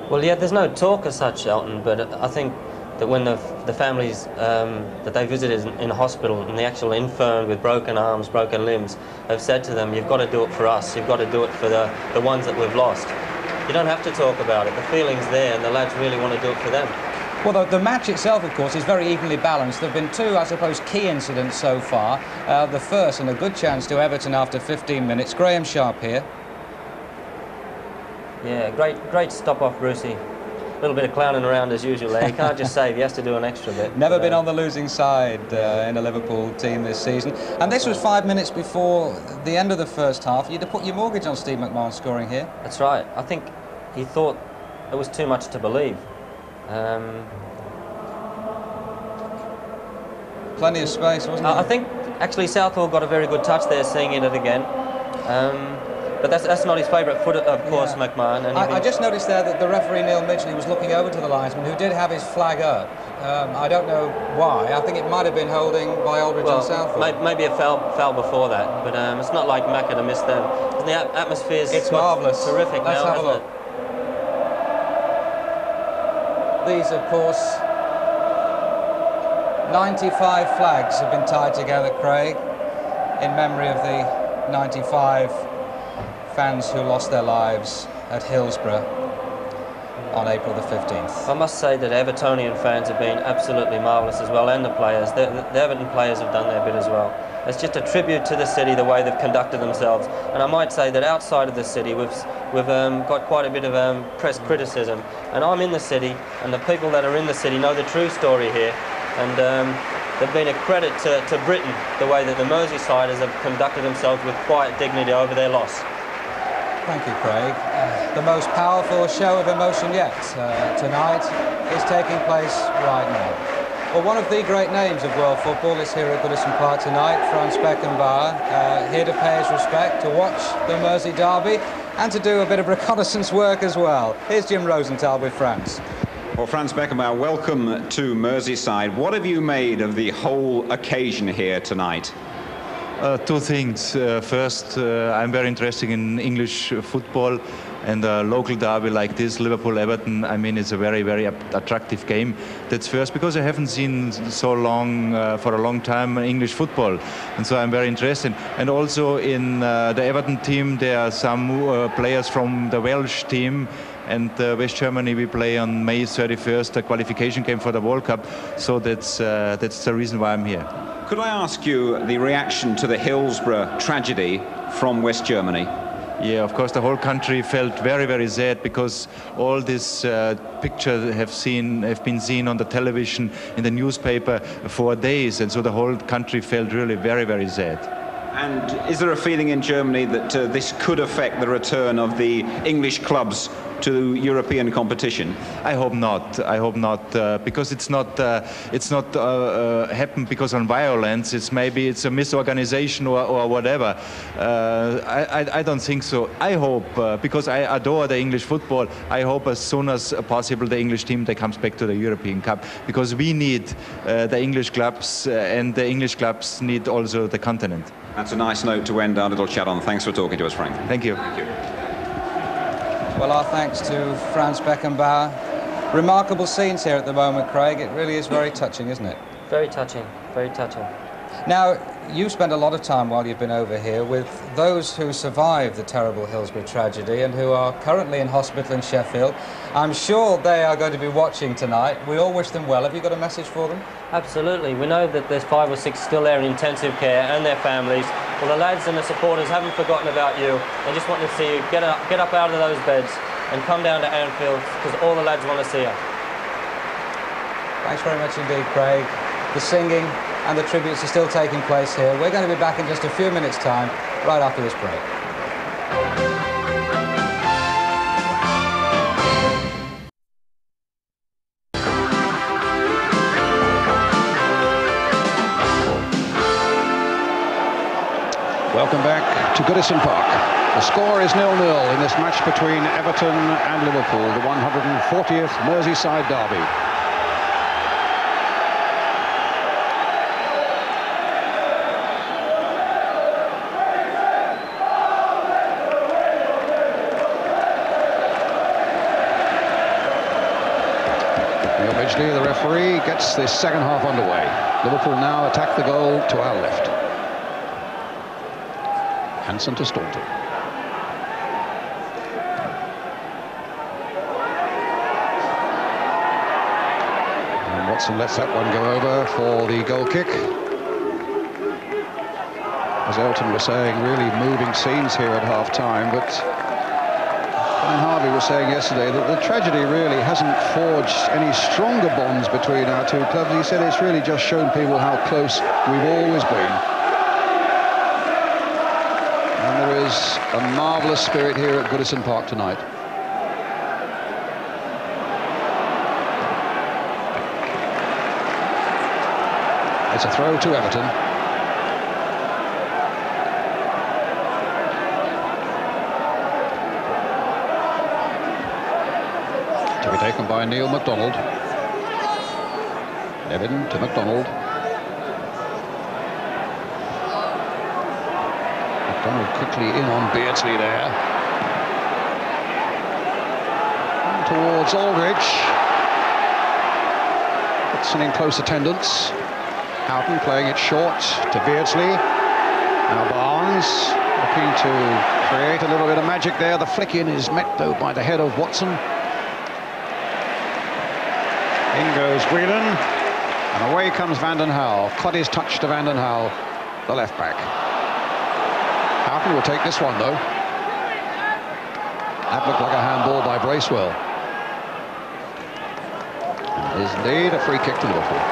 Well, yeah, there's no talk as such, Elton, but I think that when the families that they visited in hospital and the actual infirm with broken arms, broken limbs, have said to them, you've got to do it for us, you've got to do it for the ones that we've lost. You don't have to talk about it. The feeling's there and the lads really want to do it for them. Well, the match itself, of course, is very evenly balanced. There have been two, I suppose, key incidents so far. The first, and a good chance to Everton after 15 minutes. Graham Sharp here. Yeah, great stop off Brucey. A little bit of clowning around as usual there. He can't just save, he has to do an extra bit. Never been on the losing side in a Liverpool team this season. And this was 5 minutes before the end of the first half. You'd have put your mortgage on Steve McMahon scoring here. That's right. I think he thought it was too much to believe. Plenty of space, wasn't it? I think actually Southall got a very good touch there, seeing it again. But that's not his favourite foot, of course, yeah. McMahon. And I just noticed there that the referee, Neil Midgley, was looking over to the linesman, who did have his flag up. I don't know why. I think it might have been holding by Aldridge and Southall. Maybe a foul before that, but it's not like Macca to miss them. The atmosphere's marvellous. Terrific. Let's now, have a look. These, of course, 95 flags have been tied together, Craig, in memory of the 95 fans who lost their lives at Hillsborough on April the 15th. I must say that Evertonian fans have been absolutely marvellous as well, and the players. The Everton players have done their bit as well. It's just a tribute to the city, the way they've conducted themselves. And I might say that outside of the city, we've got quite a bit of press criticism. And I'm in the city, and the people that are in the city know the true story here. And they've been a credit to Britain, the way that the Merseysiders have conducted themselves with quiet dignity over their loss. Thank you, Craig. The most powerful show of emotion yet tonight is taking place right now. Well, one of the great names of world football is here at Goodison Park tonight, Franz Beckenbauer, here to pay his respect, to watch the Mersey derby and to do a bit of reconnaissance work as well. Here's Jim Rosenthal with Franz. Well, Franz Beckenbauer, welcome to Merseyside. What have you made of the whole occasion here tonight? Two things. First, I'm very interested in English football, and a local derby like this, Liverpool-Everton, I mean, it's a very, very attractive game. That's first, because I haven't seen so long, for a long time, English football, and so I'm very interested. And also in the Everton team, there are some players from the Welsh team, and West Germany, we play on May 31st, a qualification game for the World Cup, so that's the reason why I'm here. Could I ask you the reaction to the Hillsborough tragedy from West Germany? Yeah, of course, the whole country felt very, very sad, because all these pictures have been seen on the television, in the newspaper for days, and so the whole country felt really very, very sad. And is there a feeling in Germany that this could affect the return of the English clubs to European competition? I hope not. I hope not, because it's not happened because of violence. It's maybe it's a misorganization or whatever. I don't think so. I hope, because I adore the English football, I hope as soon as possible the English team that comes back to the European Cup, because we need the English clubs, and the English clubs need also the continent. That's a nice note to end our little chat on. Thanks for talking to us, Frank. Thank you. Thank you. Well, our thanks to Franz Beckenbauer. Remarkable scenes here at the moment, Craig. It really is very touching, isn't it? Very touching, very touching. Now, you've spent a lot of time while you've been over here with those who survived the terrible Hillsborough tragedy and who are currently in hospital in Sheffield. I'm sure they are going to be watching tonight. We all wish them well. Have you got a message for them? Absolutely. We know that there's 5 or 6 still there in intensive care and their families. Well, the lads and the supporters haven't forgotten about you. They just want to see you get up out of those beds and come down to Anfield, because all the lads want to see you. Thanks very much indeed, Craig. The singing and the tributes are still taking place here. We're going to be back in just a few minutes' time, right after this break. Welcome back to Goodison Park. The score is 0-0 in this match between Everton and Liverpool, the 140th Merseyside derby. The referee gets this second half underway. Liverpool now attack the goal to our left. Hansen to Staunton. And Watson lets that one go over for the goal kick. As Elton was saying, really moving scenes here at half-time, but and Harvey was saying yesterday that the tragedy really hasn't forged any stronger bonds between our two clubs. He said it's really just shown people how close we've always been. And there is a marvellous spirit here at Goodison Park tonight. It's a throw to Everton. To be taken by Neil MacDonald. Nevin to MacDonald. MacDonald quickly in on Beardsley there. And towards Aldridge. Watson in close attendance. Houghton playing it short to Beardsley. Now Barnes looking to create a little bit of magic there. The flick in is met though by the head of Watson. In goes Whelan, and away comes Van den Hauwe. Coddy's touch to Van den Hauwe, the left back. Houghton will take this one though. That looked like a handball by Bracewell. It is indeed a free kick to Liverpool.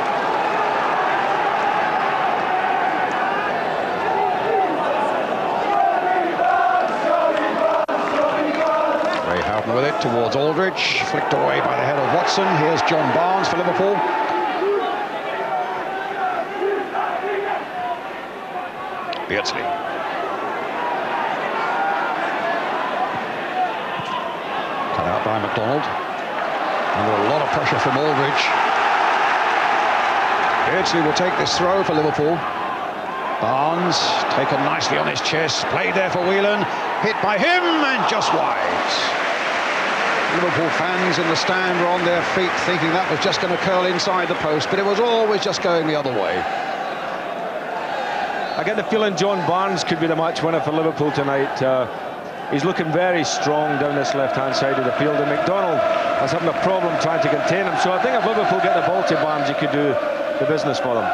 With it towards Aldridge, flicked away by the head of Watson. Here's John Barnes for Liverpool. Beardsley. Cut out by MacDonald. Under a lot of pressure from Aldridge. Beardsley will take this throw for Liverpool. Barnes taken nicely on his chest, played there for Whelan, hit by him and just wide. Liverpool fans in the stand were on their feet thinking that was just going to curl inside the post, but it was always just going the other way. I get the feeling John Barnes could be the match winner for Liverpool tonight. He's looking very strong down this left-hand side of the field, and MacDonald is having a problem trying to contain him. So I think if Liverpool get the ball to Barnes, he could do the business for them.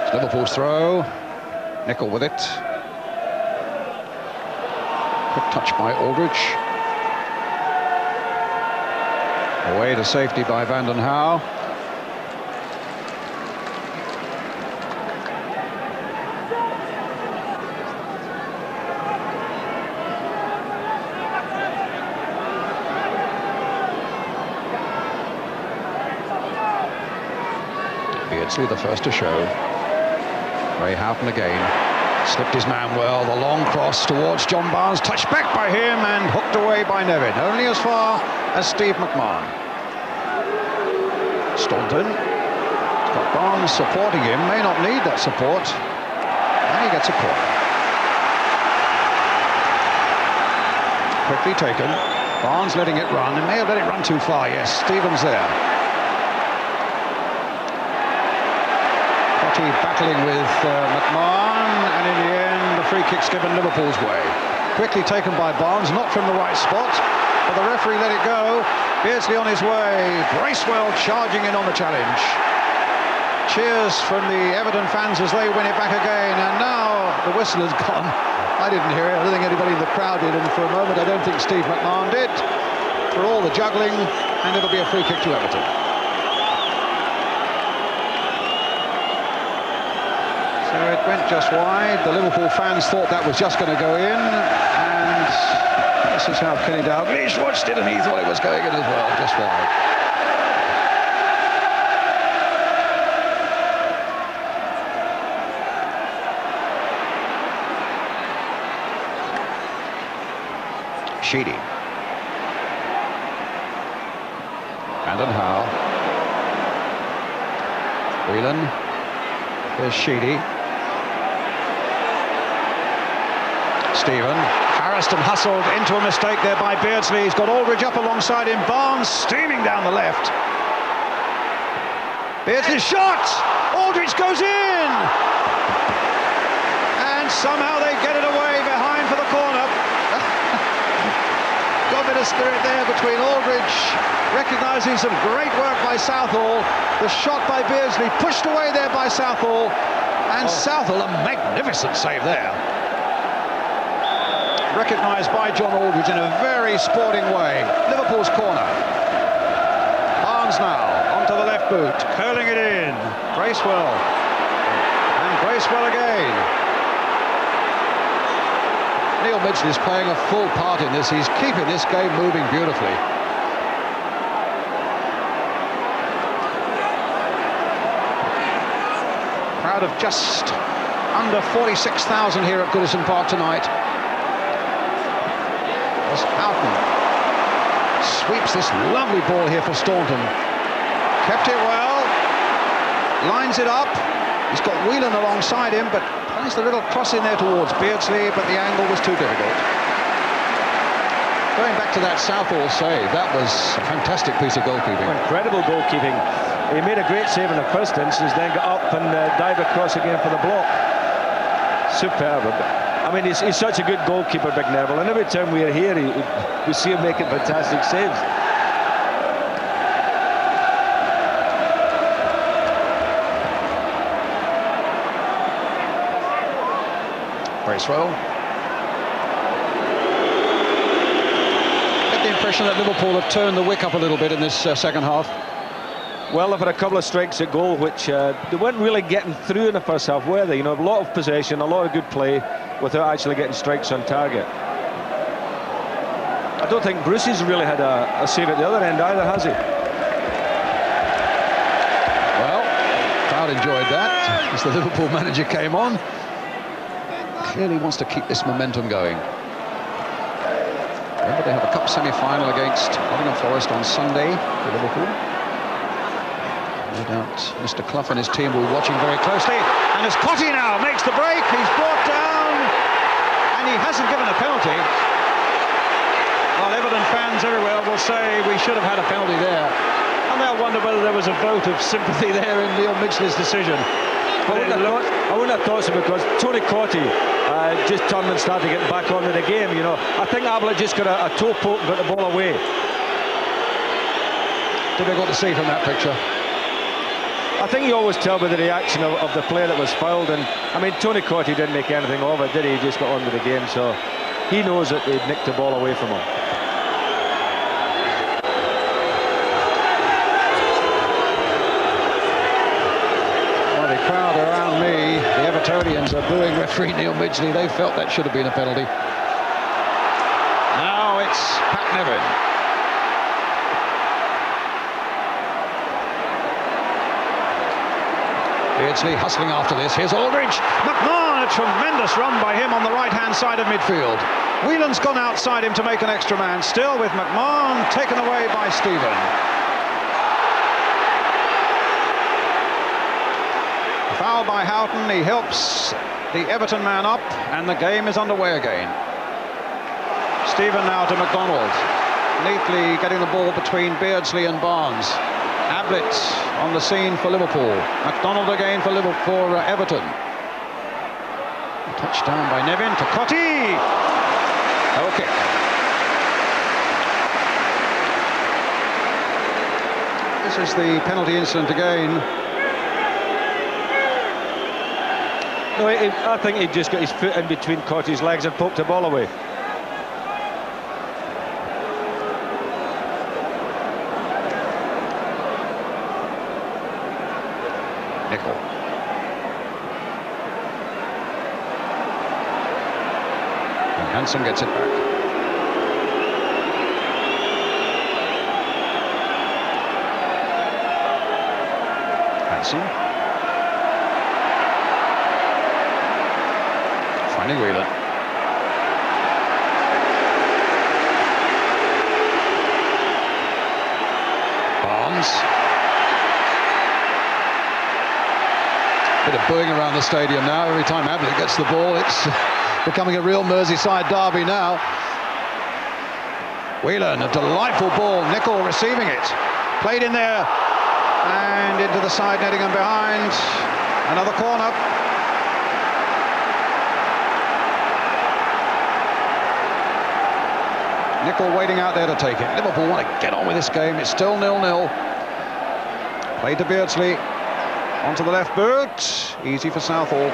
It's Liverpool's throw. Nicol with it. Quick touch by Aldridge. Away to safety by Van den Hauwe. Beardsley, the first to show. Ray Houghton again. Slipped his man well. The long cross towards John Barnes. Touched back by him and hooked away by Nevin. Only as far as Steve McMahon. Staunton. He's got Barnes supporting him. May not need that support. And he gets a corner. Quickly taken. Barnes letting it run. He may have let it run too far. Yes, Stevens there. Cotty battling with McMahon, and in the end the free kick's given Liverpool's way. Quickly taken by Barnes, not from the right spot, but the referee let it go. Beardsley on his way. Bracewell charging in on the challenge. Cheers from the Everton fans as they win it back again, and now the whistle has gone. I didn't hear it. I don't think anybody in the crowd did, and for a moment I don't think Steve McMahon did. For all the juggling, and it'll be a free kick to Everton. So it went just wide. The Liverpool fans thought that was just going to go in, and this is how Kenny Dalglish watched it, and he thought it was going in as well, just wide. Sheedy. Brandon Howe. Whelan. Here's Sheedy. Stephen. Harassed and hustled into a mistake there by Beardsley. He's got Aldridge up alongside him. Barnes streaming down the left. Beardsley's shot! Aldridge goes in! And somehow they get it away behind for the corner. Got a bit of spirit there between Aldridge, recognising some great work by Southall. The shot by Beardsley pushed away there by Southall, and Southall, a magnificent save there. Recognised by John Aldridge in a very sporting way. Liverpool's corner. Barnes now onto the left boot, curling it in. Bracewell, and Bracewell again. Neil Midgley is playing a full part in this. He's keeping this game moving beautifully. Crowd of just under 46,000 here at Goodison Park tonight. As Houghton sweeps this lovely ball here for Staunton. Kept it well. Lines it up. He's got Whelan alongside him, but plays the little cross in there towards Beardsley, but the angle was too difficult. Going back to that Southall save, that was a fantastic piece of goalkeeping. Incredible goalkeeping. He made a great save in the first instance, then got up and dived across again for the block. Superb. I mean, he's such a good goalkeeper, Big Neville, and every time we're here, we see him making fantastic saves. Bracewell. Get the impression that Liverpool have turned the wick up a little bit in this second half. Well, they've had a couple of strikes at goal, which they weren't really getting through in the first half, were they? You know, a lot of possession, a lot of good play, without actually getting strikes on target. I don't think Brucey's really had a save at the other end either, has he? Well, crowd enjoyed that as the Liverpool manager came on. Clearly wants to keep this momentum going. Remember, they have a cup semi-final against Nottingham Forest on Sunday for Liverpool. No doubt Mr. Clough and his team will be watching very closely. And as Cotty now makes the break, he's brought down, and he hasn't given a penalty. Well, Everton fans everywhere will say we should have had a penalty there. And they'll wonder whether there was a vote of sympathy there in Neil Midgley's decision. I wouldn't have thought so, because Tony Cotty just turned and started getting back onto the game, you know. I think Ablett just got a toe poke and got the ball away. Difficult to see from that picture. I think you always tell by the reaction of the player that was fouled, and I mean, Tony Cotty didn't make anything of it, did he? He just got on with the game, so he knows that they'd nicked the ball away from him. Well, the crowd around me, the Evertonians, are booing referee Neil Midgley. They felt that should have been a penalty. Now it's Pat Nevin. Beardsley hustling after this. Here's Aldridge. McMahon, a tremendous run by him on the right-hand side of midfield. Whelan's gone outside him to make an extra man. Still with McMahon taken away by Stephen. A foul by Houghton. He helps the Everton man up, and the game is underway again. Stephen now to MacDonald. Neatly getting the ball between Beardsley and Barnes. Ablett on the scene for Liverpool. MacDonald again for Everton. A touchdown by Nevin to Cottee. Goal kick. This is the penalty incident again. No, I think he just got his foot in between Cottee's legs and poked the ball away. Nicol. And Hansen gets it back. Hansen. Finding Whelan. Barnes. Bit of booing around the stadium now. Every time Ablett gets the ball, it's becoming a real Merseyside derby now. Whelan, a delightful ball. Nicol receiving it. Played in there and into the side netting and behind. Another corner. Nicol waiting out there to take it. Liverpool want to get on with this game. It's still 0-0. Played to Beardsley. Onto the left boot. Easy for Southall.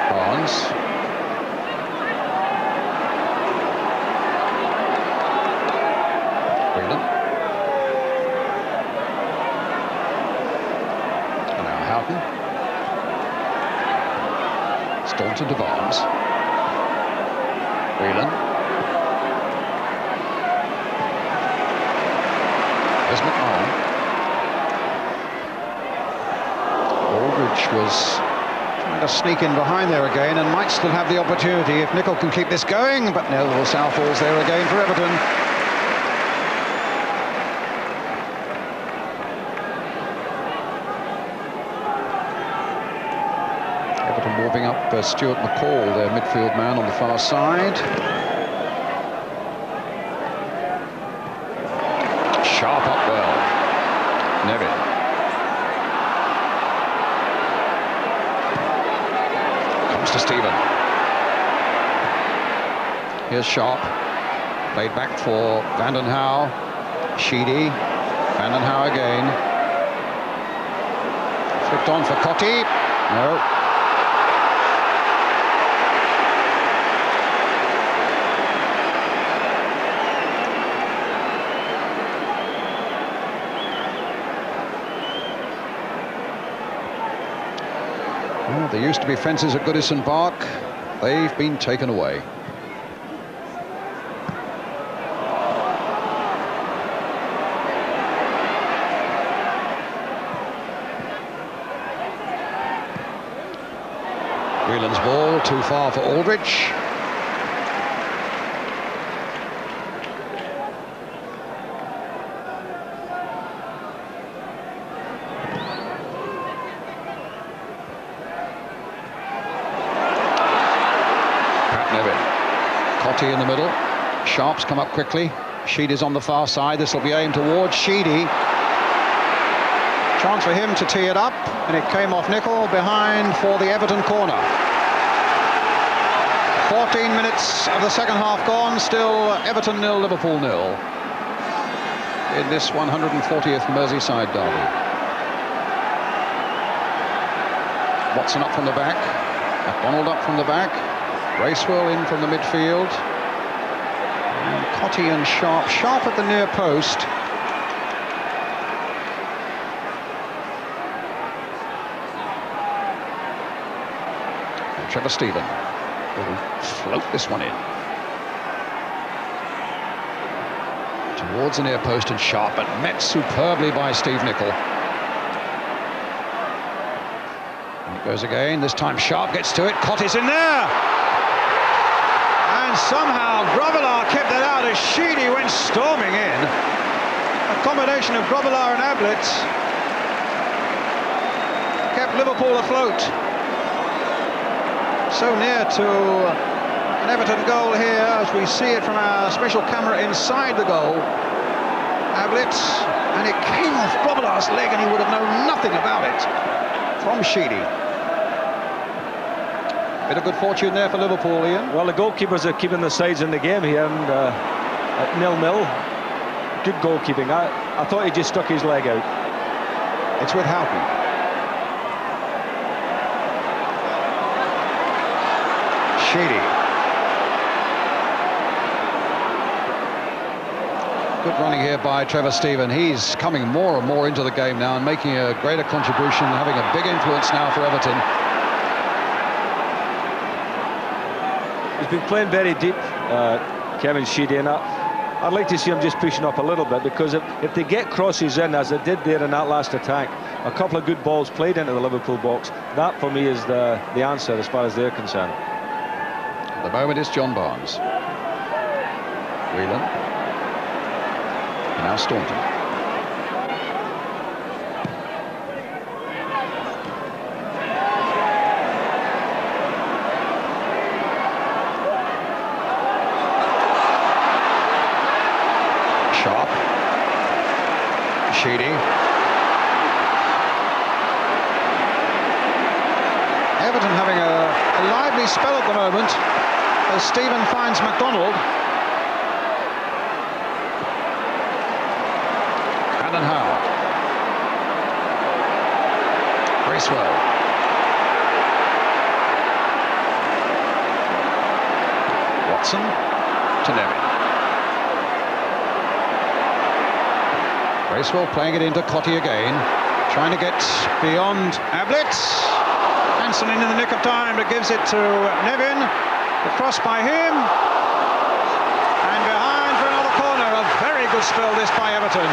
Barnes. Whelan. And now Houghton. Staunton to Barnes. Whelan. There's McMahon. Aldridge was trying to sneak in behind there again and might still have the opportunity if Nicol can keep this going, but no, Southall's there again for Everton. Everton warming up Stuart McCall, their midfield man on the far side. Sharp up well. Nevin. To Stephen. Here's Sharp. Played back for Vanden Hauwe. Sheedy. Vanden Hauwe again. Flicked on for Cottee. No. Well, there used to be fences at Goodison Park. They've been taken away. Whelan's ball, too far for Aldridge. Cottee in the middle. Sharp's come up quickly. Sheedy's on the far side. This will be aimed towards Sheedy. Chance for him to tee it up, and it came off Nicol behind for the Everton corner. 14 minutes of the second half gone. Still Everton 0, Liverpool 0. in this 140th Merseyside derby. Watson up from the back, McDonald up from the back, Bracewell in from the midfield, and Cottee and Sharp at the near post. And Trevor Stephen will float this one in towards the near post, and Sharp, but met superbly by Steve Nicol. And it goes again, this time Sharp gets to it, Cottee's in there! And somehow Grobbelaar kept that out as Sheedy went storming in. A combination of Grobbelaar and Ablett kept Liverpool afloat. So near to an Everton goal here, as we see it from our special camera inside the goal. Ablett, and it came off Grobbelaar's leg, and he would have known nothing about it from Sheedy. Bit of good fortune there for Liverpool, Ian. Well, the goalkeepers are keeping the sides in the game here, and at 0-0. Good goalkeeping. I thought he just stuck his leg out. It's with Houghton. Sheedy. Good running here by Trevor Stephen. He's coming more and more into the game now and making a greater contribution, having a big influence now for Everton. He's been playing very deep, Kevin Sheedy, and I'd like to see him just pushing up a little bit, because if they get crosses in, as they did there in that last attack, a couple of good balls played into the Liverpool box, that for me is the answer as far as they're concerned. At the moment it's John Barnes. Whelan. And now Staunton. Sharp. Sheedy. Everton having a lively spell at the moment as Stephen finds McDonald. And Howe. Bracewell. Watson to Nevin. Bracewell playing it into Cottee again, trying to get beyond Ablett. Hansen in the nick of time, but gives it to Nevin. The cross by him. And behind for another corner. A very good spell this by Everton.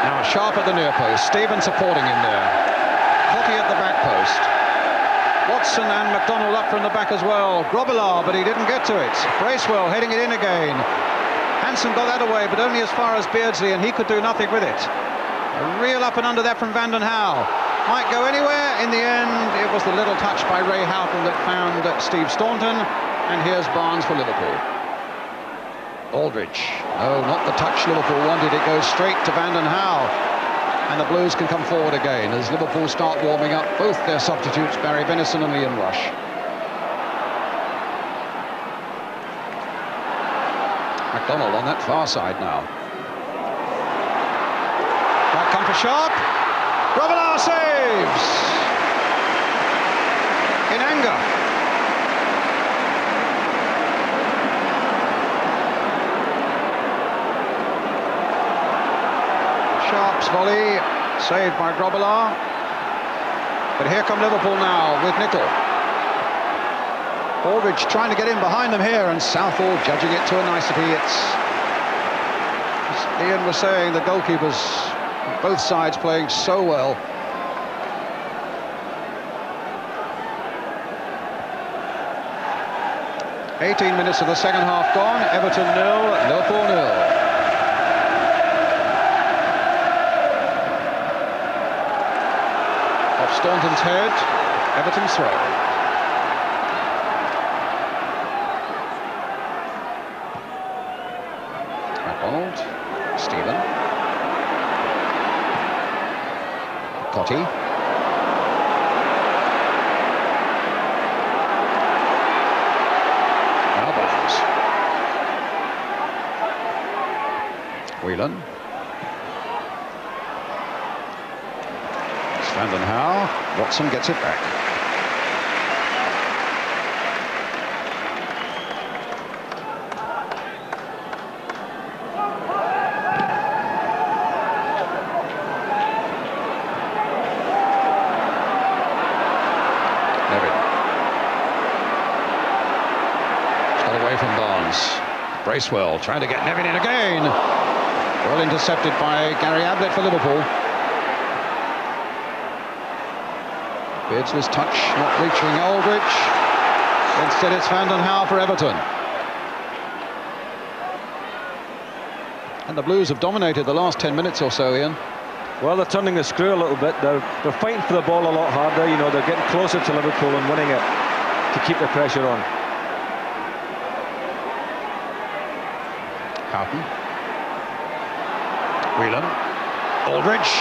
Now Sharp at the near post, Stephen supporting him there. Cottee at the back post. Watson and McDonald up from the back as well. Grobbelaar, but he didn't get to it. Bracewell heading it in again. Hansen got that away, but only as far as Beardsley, and he could do nothing with it. A real up and under there from Vanden Hauwe. Might go anywhere. In the end, it was the little touch by Ray Houghton that found Steve Staunton. And here's Barnes for Liverpool. Aldridge. No, not the touch Liverpool wanted. It goes straight to Vanden Hauwe. And the Blues can come forward again as Liverpool start warming up both their substitutes, Barry Benison and Ian Rush. McDonald on that far side now. Might come for Sharp. Grobbelaar saves! In anger. Sharp's volley, saved by Grobbelaar. But here come Liverpool now with Nicol. Aldridge trying to get in behind them here, and Southall judging it to a nicety. It's, as Ian was saying, the goalkeepers on both sides playing so well. "18 minutes of the second half gone. Everton 0, Liverpool 0. Off Staunton's head, Everton's throw. McDonald, Stephen. Cottee. Whelan. It's Van den Hauwe. Watson gets it back. Bracewell trying to get Nevin in again. Well intercepted by Gary Ablett for Liverpool. Beardsley's touch not reaching Aldrich. Instead it's Van den Hauwe for Everton. And the Blues have dominated the last 10 minutes or so, Ian. Well, they're turning the screw a little bit. They're fighting for the ball a lot harder. You know, they're getting closer to Liverpool and winning it to keep the pressure on. Houghton. Whelan. Aldridge.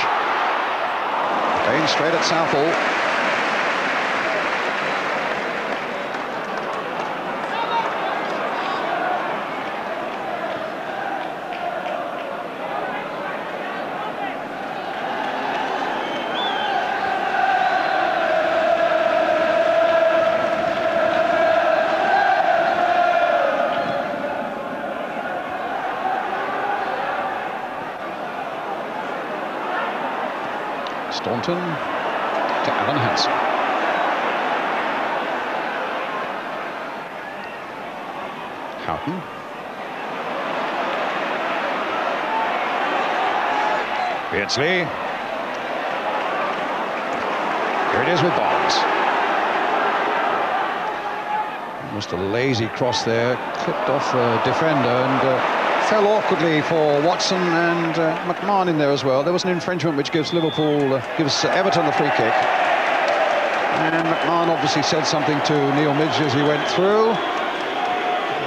Again straight at Southall. Staunton to Alan Hansen. Houghton. Beardsley. Here it is with Barnes. Almost a lazy cross there, clipped off the defender and fell awkwardly for Watson and McMahon in there as well. There was an infringement which gives gives Everton the free kick. And McMahon obviously said something to Neil Midge as he went through.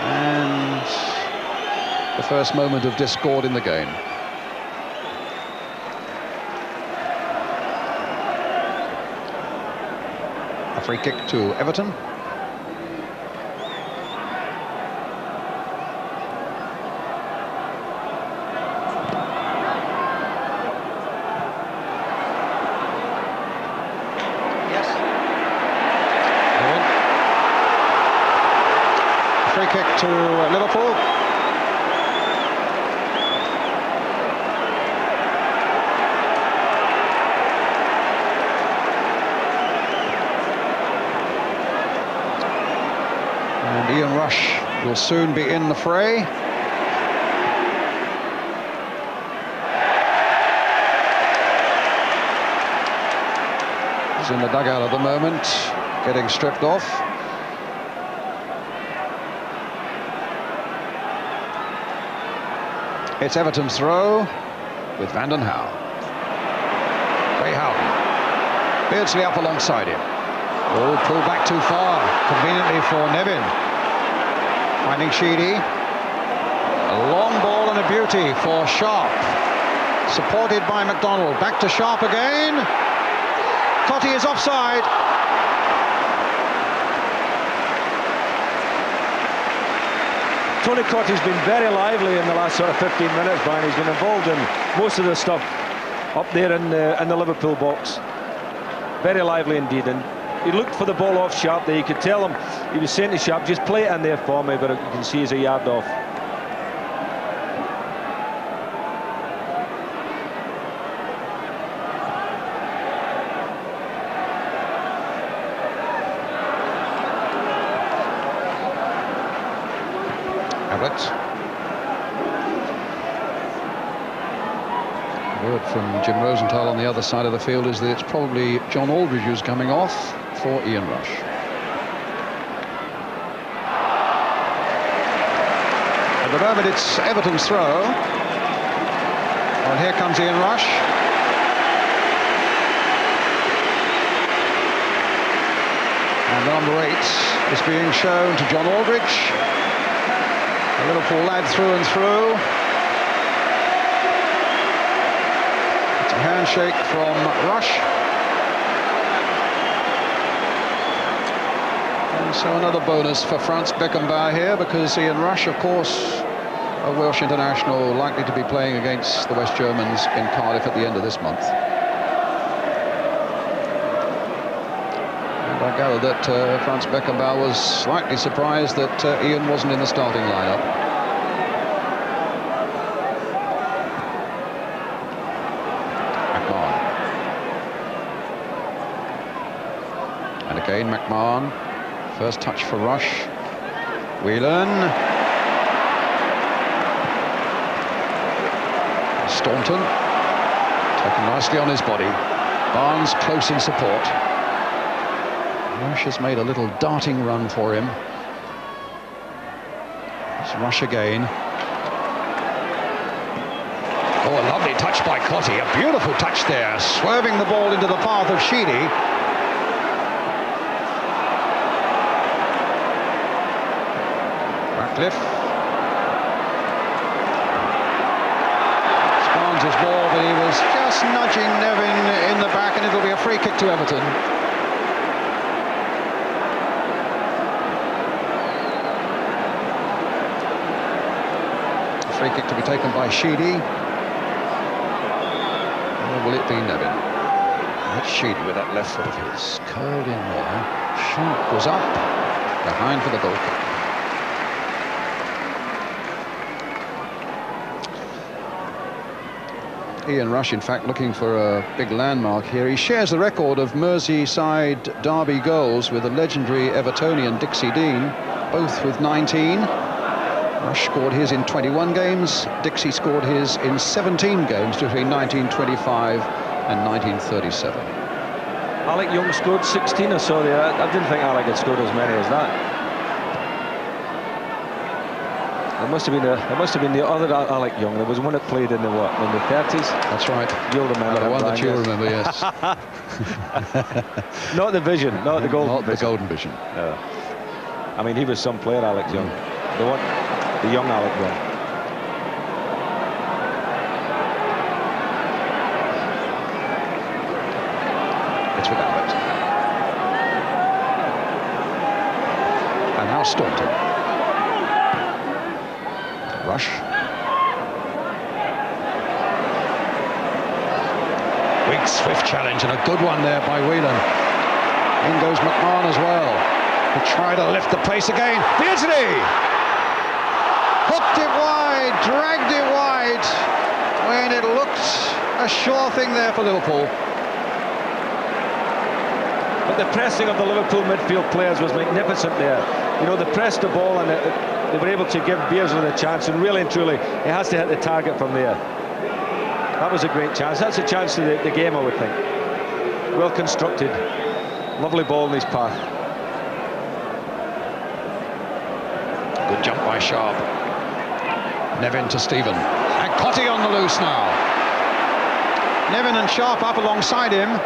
And the first moment of discord in the game. A free kick to Everton. Kick to Liverpool. And Ian Rush will soon be in the fray. He's in the dugout at the moment, getting stripped off. It's Everton's throw with Van den Hauwe. Ray Houghton. Beardsley up alongside him. Oh, pulled back too far, conveniently for Nevin. Finding Sheedy. A long ball and a beauty for Sharp. Supported by McDonald. Back to Sharp again. Totti is offside. Tony Cotty's been very lively in the last sort of 15 minutes, Brian. He's been involved in most of the stuff up there in the Liverpool box. Very lively indeed, and he looked for the ball off Sharp there. You could tell him, he was saying to Sharp, just play it in there for me, but you can see he's a yard off. Word from Jim Rosenthal on the other side of the field is that it's probably John Aldridge who's coming off for Ian Rush. At the moment it's Everton's throw. Well, here comes Ian Rush. And number 8 is being shown to John Aldridge. A Liverpool lad through and through. It's a handshake from Rush. And so another bonus for Franz Beckenbauer here, because Ian Rush, of course, a Welsh international likely to be playing against the West Germans in Cardiff at the end of this month. And I gather that Franz Beckenbauer was slightly surprised that Ian wasn't in the starting lineup. McMahon. And again McMahon. First touch for Rush. Whelan. Staunton. Taken nicely on his body. Barnes close in support. Rush has made a little darting run for him. It's Rush again. Oh, a lovely touch by Cottee. A beautiful touch there. Swerving the ball into the path of Sheedy. Ratcliffe. Barnes' ball, but he was just nudging Nevin in the back, and it'll be a free kick to Everton. A free kick to be taken by Sheedy. Or will it be Nevin? That's Sheedy with that left foot of his. Curled in there. Sharp was up. Behind for the goal kick. Ian Rush, in fact, looking for a big landmark here. He shares the record of Merseyside derby goals with the legendary Evertonian Dixie Dean, both with 19. Rush scored his in 21 games. Dixie scored his in 17 games between 1925 and 1937. Alec Young scored 16 or so there. I didn't think Alec had scored as many as that. It must have been the other Alec Young. There was one that played in the 30s. That's right. You'll remember the one that you'll remember, yes. Not the Vision, not the Golden Vision. Not the Golden Vision. No. I mean, he was some player, Alec Young. The young Alec Young. It's with Abbott. And now Staunton. Rush. Big swift challenge and a good one there by Whelan. In goes McMahon as well. He tried to lift the pace again. Beardsley! Hooked it wide, dragged it wide, when it looked a sure thing there for Liverpool. But the pressing of the Liverpool midfield players was magnificent there. You know, they pressed the ball and they were able to give Beardsley the chance, and really and truly, he has to hit the target from there. That was a great chance. That's a chance to the game, I would think. Well constructed. Lovely ball in his path. Good jump by Sharp. Nevin to Stephen. And Cottee on the loose now. Nevin and Sharp up alongside him.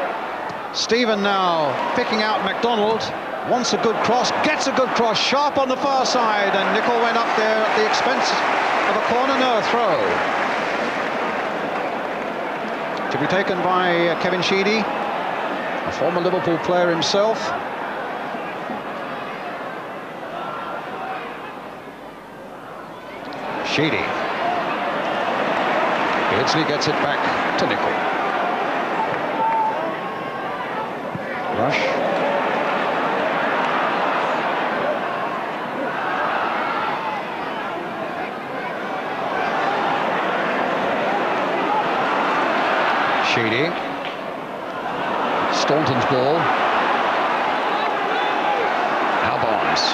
Stephen now picking out MacDonald. Wants a good cross, gets a good cross. Sharp on the far side, and Nicol went up there at the expense of a corner. No, a throw. To be taken by Kevin Sheedy, a former Liverpool player himself. Sheedy. Beardsley gets it back to Nicol. Rush. Sheedy. Staunton's ball. Now Barnes.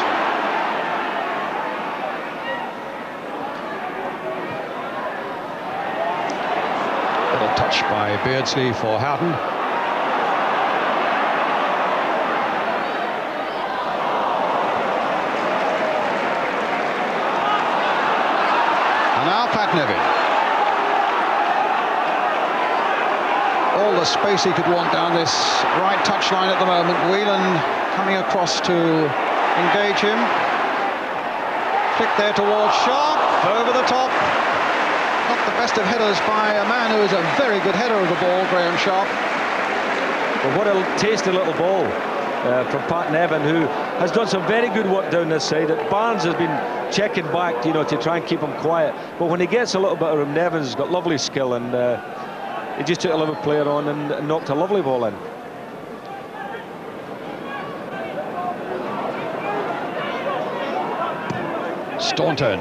Little touch by Beardsley for Houghton. And now Pat Nevin. All the space he could want down this right touchline at the moment. Whelan coming across to engage him. Flick there towards Sharp, over the top. Not the best of headers by a man who is a very good header of the ball, Graham Sharp. But what a tasty little ball. from Pat Nevin, who has done some very good work down this side. Barnes has been checking back, you know, to try and keep him quiet. But when he gets a little bit of room, Nevin's got lovely skill, and he just took a Liverpool player on and knocked a lovely ball in. Staunton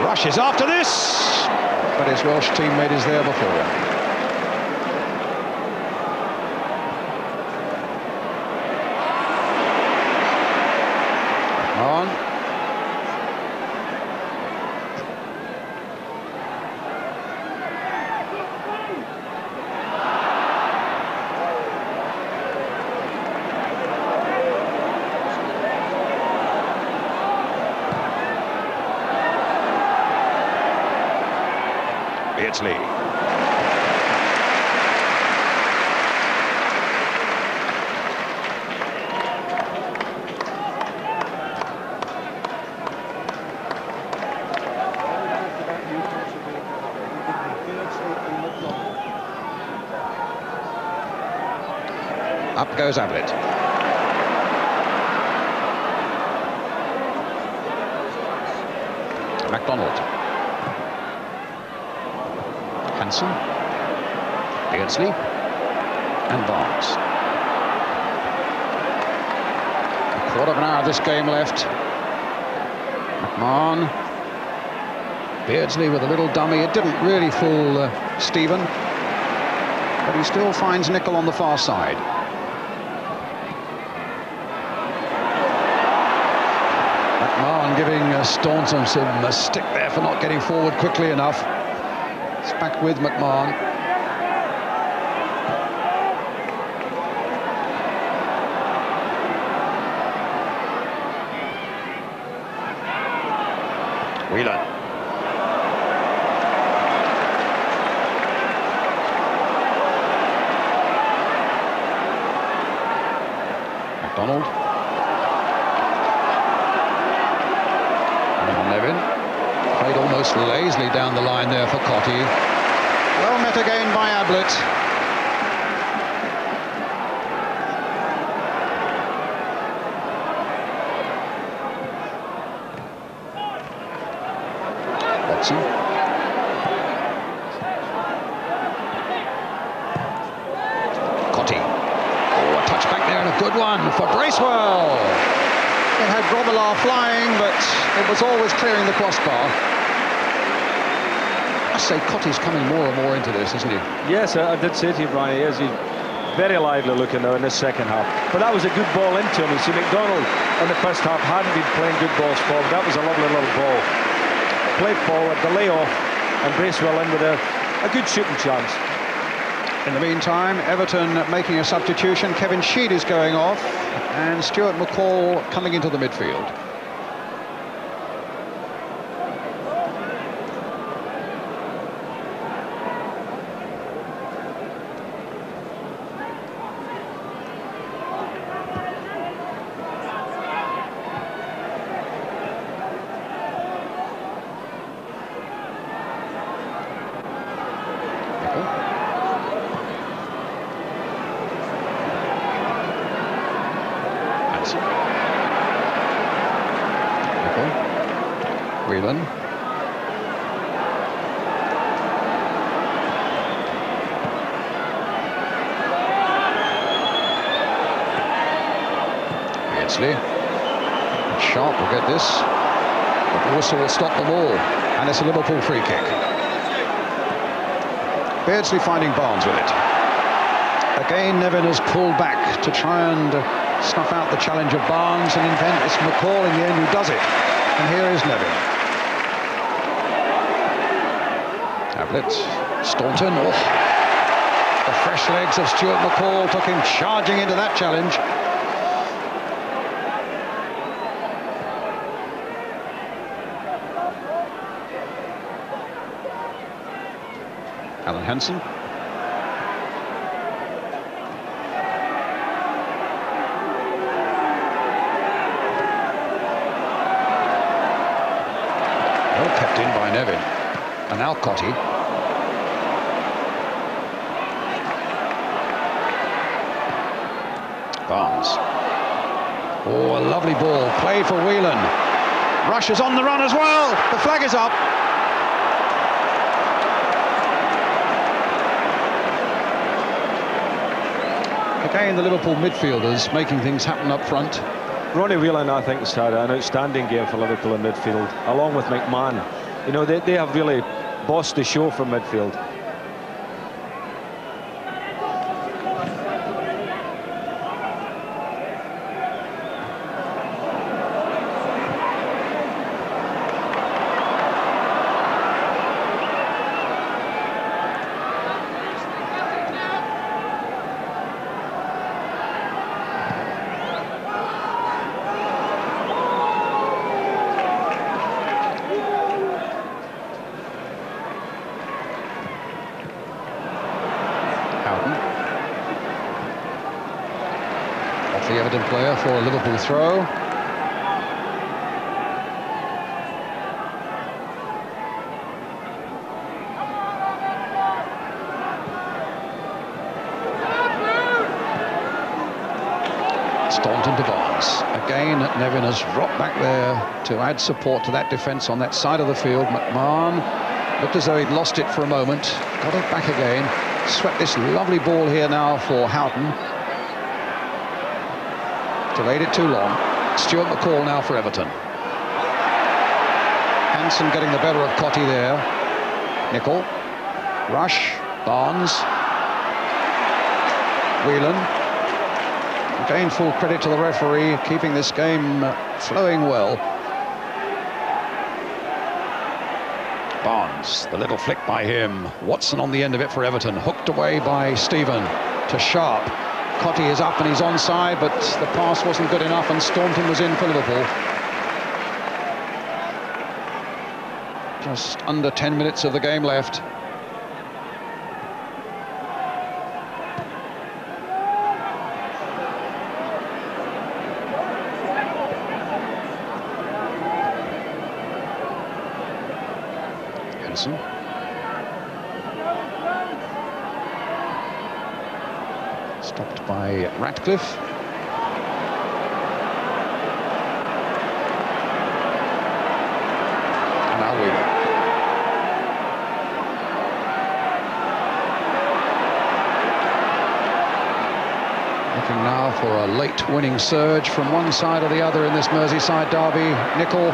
rushes after this, but his Welsh teammate is there before. On. Beardsley. Up goes Ablett. MacDonald. Hansen. Beardsley. And Barnes. A quarter of an hour of this game left. McMahon. Beardsley with a little dummy. It didn't really fool Stephen, but he still finds Nicol on the far side. McMahon giving Staunton some stick there for not getting forward quickly enough. It's back with McMahon. Whelan. MacDonald. And Nevin. Played almost lazily down the line there for Cotty. Well met again by Ablett. Watson. Cotty. Oh, a touch back there and a good one for Bracewell. It had Grobbelaar flying, but it was always clearing the crossbar. I say Cotty's coming more and more into this, isn't he? Yes, I did say to you, Brian, he is. He's very lively looking now in this second half. But that was a good ball into him. You see, McDonald in the first half hadn't been playing good balls forward. That was a lovely little ball. Played forward, the layoff, and Bracewell in with a good shooting chance. In the meantime, Everton making a substitution. Kevin Sheed is going off, and Stuart McCall coming into the midfield. Whelan. Beardsley. Sharp will get this, but the whistle will stop them all, and it's a Liverpool free kick. Beardsley finding Barnes with it. Again, Nevin has pulled back to try and snuff out the challenge of Barnes, and invent it's McCall in the end who does it. And here is Nevin. Ablett, Staunton. Oh. The fresh legs of Stuart McCall took him charging into that challenge. Alan Hansen. Well kept in by Nevin. And now Cotty. Barnes. Oh, a lovely ball, played for Whelan. Rush is on the run as well. The flag is up. Again, the Liverpool midfielders making things happen up front. Ronnie Whelan, I think, has had an outstanding game for Liverpool in midfield, along with McMahon. You know, they have really bossed the show from midfield. The Everton player for a Liverpool throw. Staunton to Barnes. Again, Nevin has dropped back there to add support to that defence on that side of the field. McMahon looked as though he'd lost it for a moment. Got it back again. Swept this lovely ball here now for Houghton. Delayed it too long. Stuart McCall now for Everton. Hansen getting the better of Cottee there. Nicol. Rush. Barnes. Whelan. Again, full credit to the referee, keeping this game flowing well. Barnes, the little flick by him. Watson on the end of it for Everton. Hooked away by Stephen to Sharp. Cottee is up and he's onside, but the pass wasn't good enough and Staunton was in for Liverpool. Just under 10 minutes of the game left. Hansen. Stopped by Ratcliffe. And now Whelan. Looking now for a late winning surge from one side or the other in this Merseyside derby. Nicol.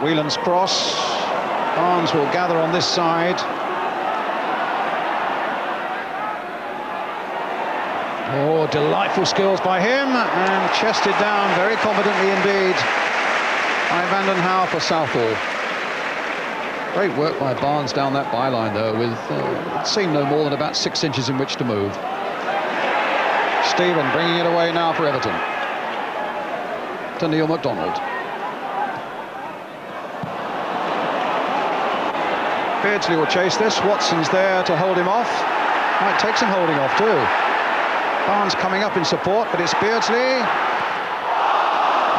Whelan's cross. Barnes will gather on this side. Oh, delightful skills by him, and chested down very competently indeed by Vanden Hauwe for Southall. Great work by Barnes down that byline, though, with it seemed no more than about 6 inches in which to move. Stephen bringing it away now for Everton. To Neil MacDonald. Beardsley will chase this. Watson's there to hold him off. Might take some holding off, too. Barnes coming up in support, but it's Beardsley.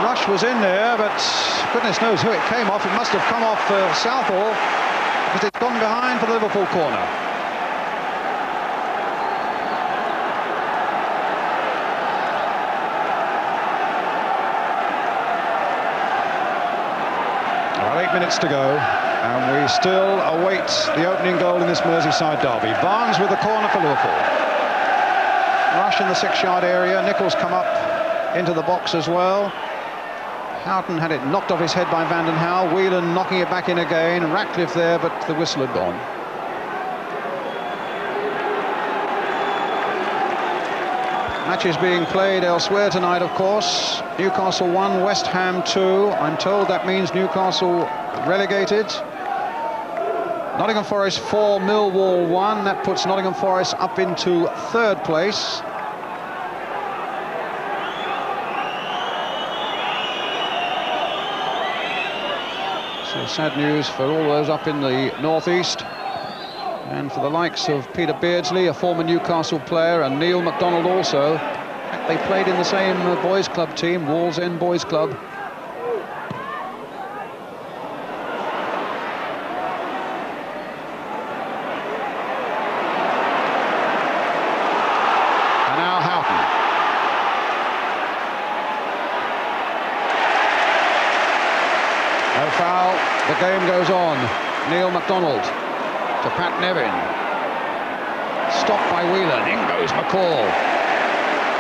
Rush was in there, but goodness knows who it came off. It must have come off Southall, because it's gone behind for the Liverpool corner. Well, 8 minutes to go, and we still await the opening goal in this Merseyside derby. Barnes with the corner for Liverpool. Rush in the 6-yard area. Nicol's come up into the box as well. Houghton had it knocked off his head by Vanden Hauwe. Whelan knocking it back in again. Ratcliffe there, but the whistle had gone. Match is being played elsewhere tonight, of course. Newcastle 1, West Ham 2. I'm told that means Newcastle relegated. Nottingham Forest 4, Millwall 1. That puts Nottingham Forest up into 3rd place. So sad news for all those up in the northeast. And for the likes of Peter Beardsley, a former Newcastle player, and Neil MacDonald also. In fact, they played in the same boys' club team, Wallsend Boys Club. The game goes on. Neil MacDonald to Pat Nevin. Stopped by Whelan. In goes McCall.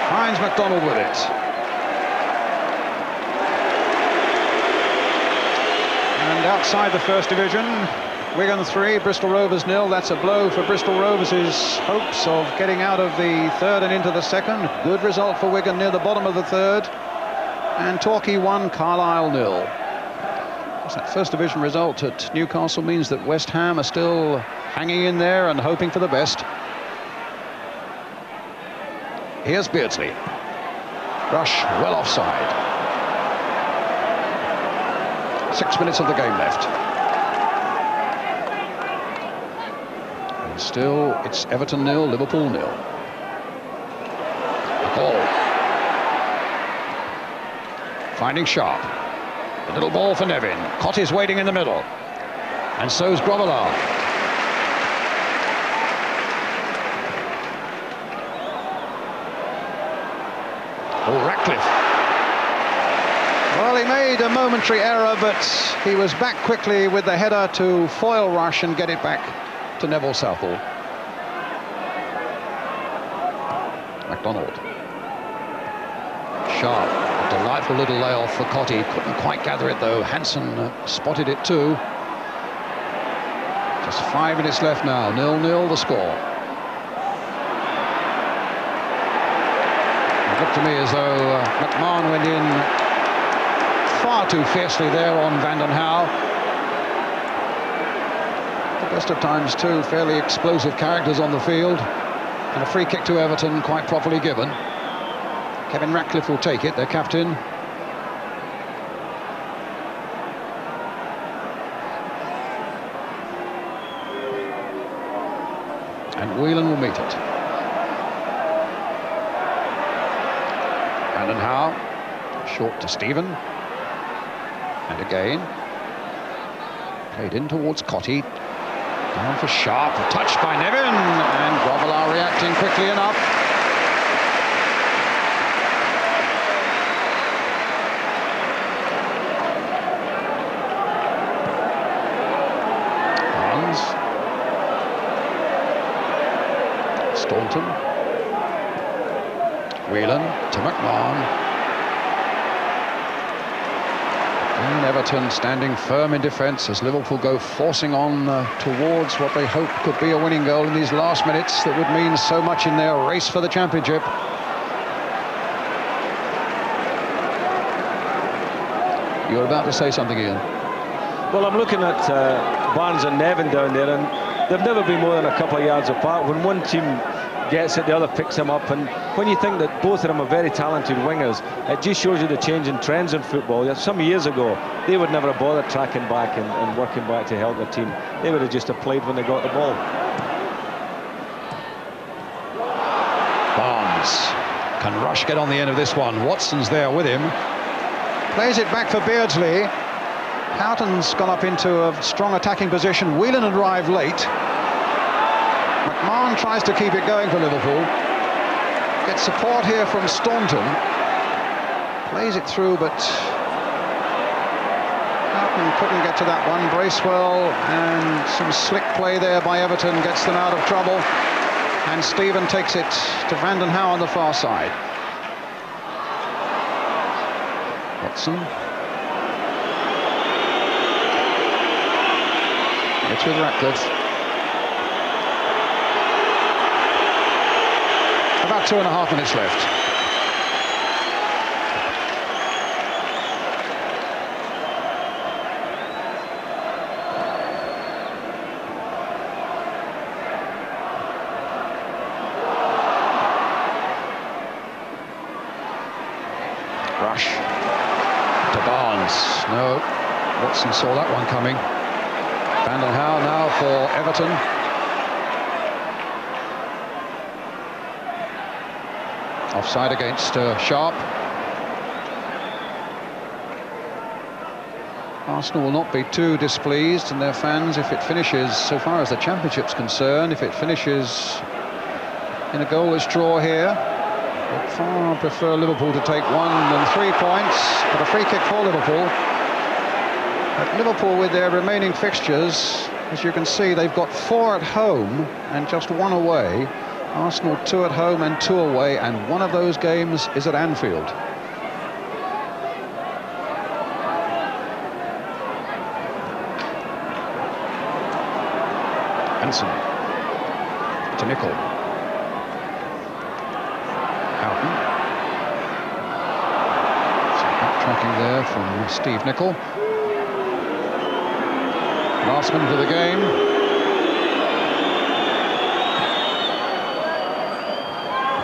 Finds MacDonald with it. And outside the First Division, Wigan 3, Bristol Rovers 0. That's a blow for Bristol Rovers' hopes of getting out of the third and into the second. Good result for Wigan near the bottom of the third. And Torquay 1, Carlisle 0. That First Division result at Newcastle means that West Ham are still hanging in there and hoping for the best. Here's Beardsley. Rush well offside. 6 minutes of the game left. And still it's Everton 0, Liverpool 0. Ball. Finding Sharp. A little ball for Nevin. Cotty's waiting in the middle. And so's Grobbelaar. Oh, Ratcliffe. Well, he made a momentary error, but he was back quickly with the header to foil Rush and get it back to Neville Southall. MacDonald. Sharp. A delightful little layoff for Cotty. Couldn't quite gather it, though. Hansen spotted it, too. Just 5 minutes left now. 0-0 the score. It looked to me as though McMahon went in far too fiercely there on Vanden Hauwe. The best of times too, fairly explosive characters on the field. And a free kick to Everton, quite properly given. Kevin Ratcliffe will take it, their captain. And Whelan will meet it. Vanden Hauwe, short to Stephen. And again. Played in towards Cotty. Down for Sharp, touched by Nevin. And Grobbelaar reacting quickly enough. Barnes. Staunton. Whelan to McMahon. And Everton standing firm in defence as Liverpool go forcing on towards what they hope could be a winning goal in these last minutes that would mean so much in their race for the championship. You were about to say something, Ian. Well, I'm looking at Barnes and Nevin down there, and they've never been more than a couple of yards apart. When one team gets it, the other picks them up, and when you think that both of them are very talented wingers, it just shows you the change in trends in football. Some years ago, they would never have bothered tracking back and working back to help their team. They would have just played when they got the ball. Barnes. Can Rush get on the end of this one? Watson's there with him. Plays it back for Beardsley. Houghton's gone up into a strong attacking position. Whelan arrived late. McMahon tries to keep it going for Liverpool. Gets support here from Staunton. Plays it through, but Houghton couldn't get to that one. Bracewell and some slick play there by Everton gets them out of trouble. And Stephen takes it to Vanden Hauwe on the far side. Watson. It's with Ratcliffe. About 2.5 minutes left. Rush to Barnes. No, Watson saw that one coming. Vanden Hauwe now for Everton. Offside against Sharp. Arsenal will not be too displeased, and their fans, if it finishes, so far as the championship's concerned, if it finishes in a goalless draw here, I'd far prefer Liverpool to take 1 than 3 points, but a free kick for Liverpool. But Liverpool, with their remaining fixtures, as you can see, they've got 4 at home and just 1 away. Arsenal 2 at home and 2 away, and one of those games is at Anfield. Hansen to Nicol. Houghton. Some backtracking there from Steve Nicol. Last minute of the game.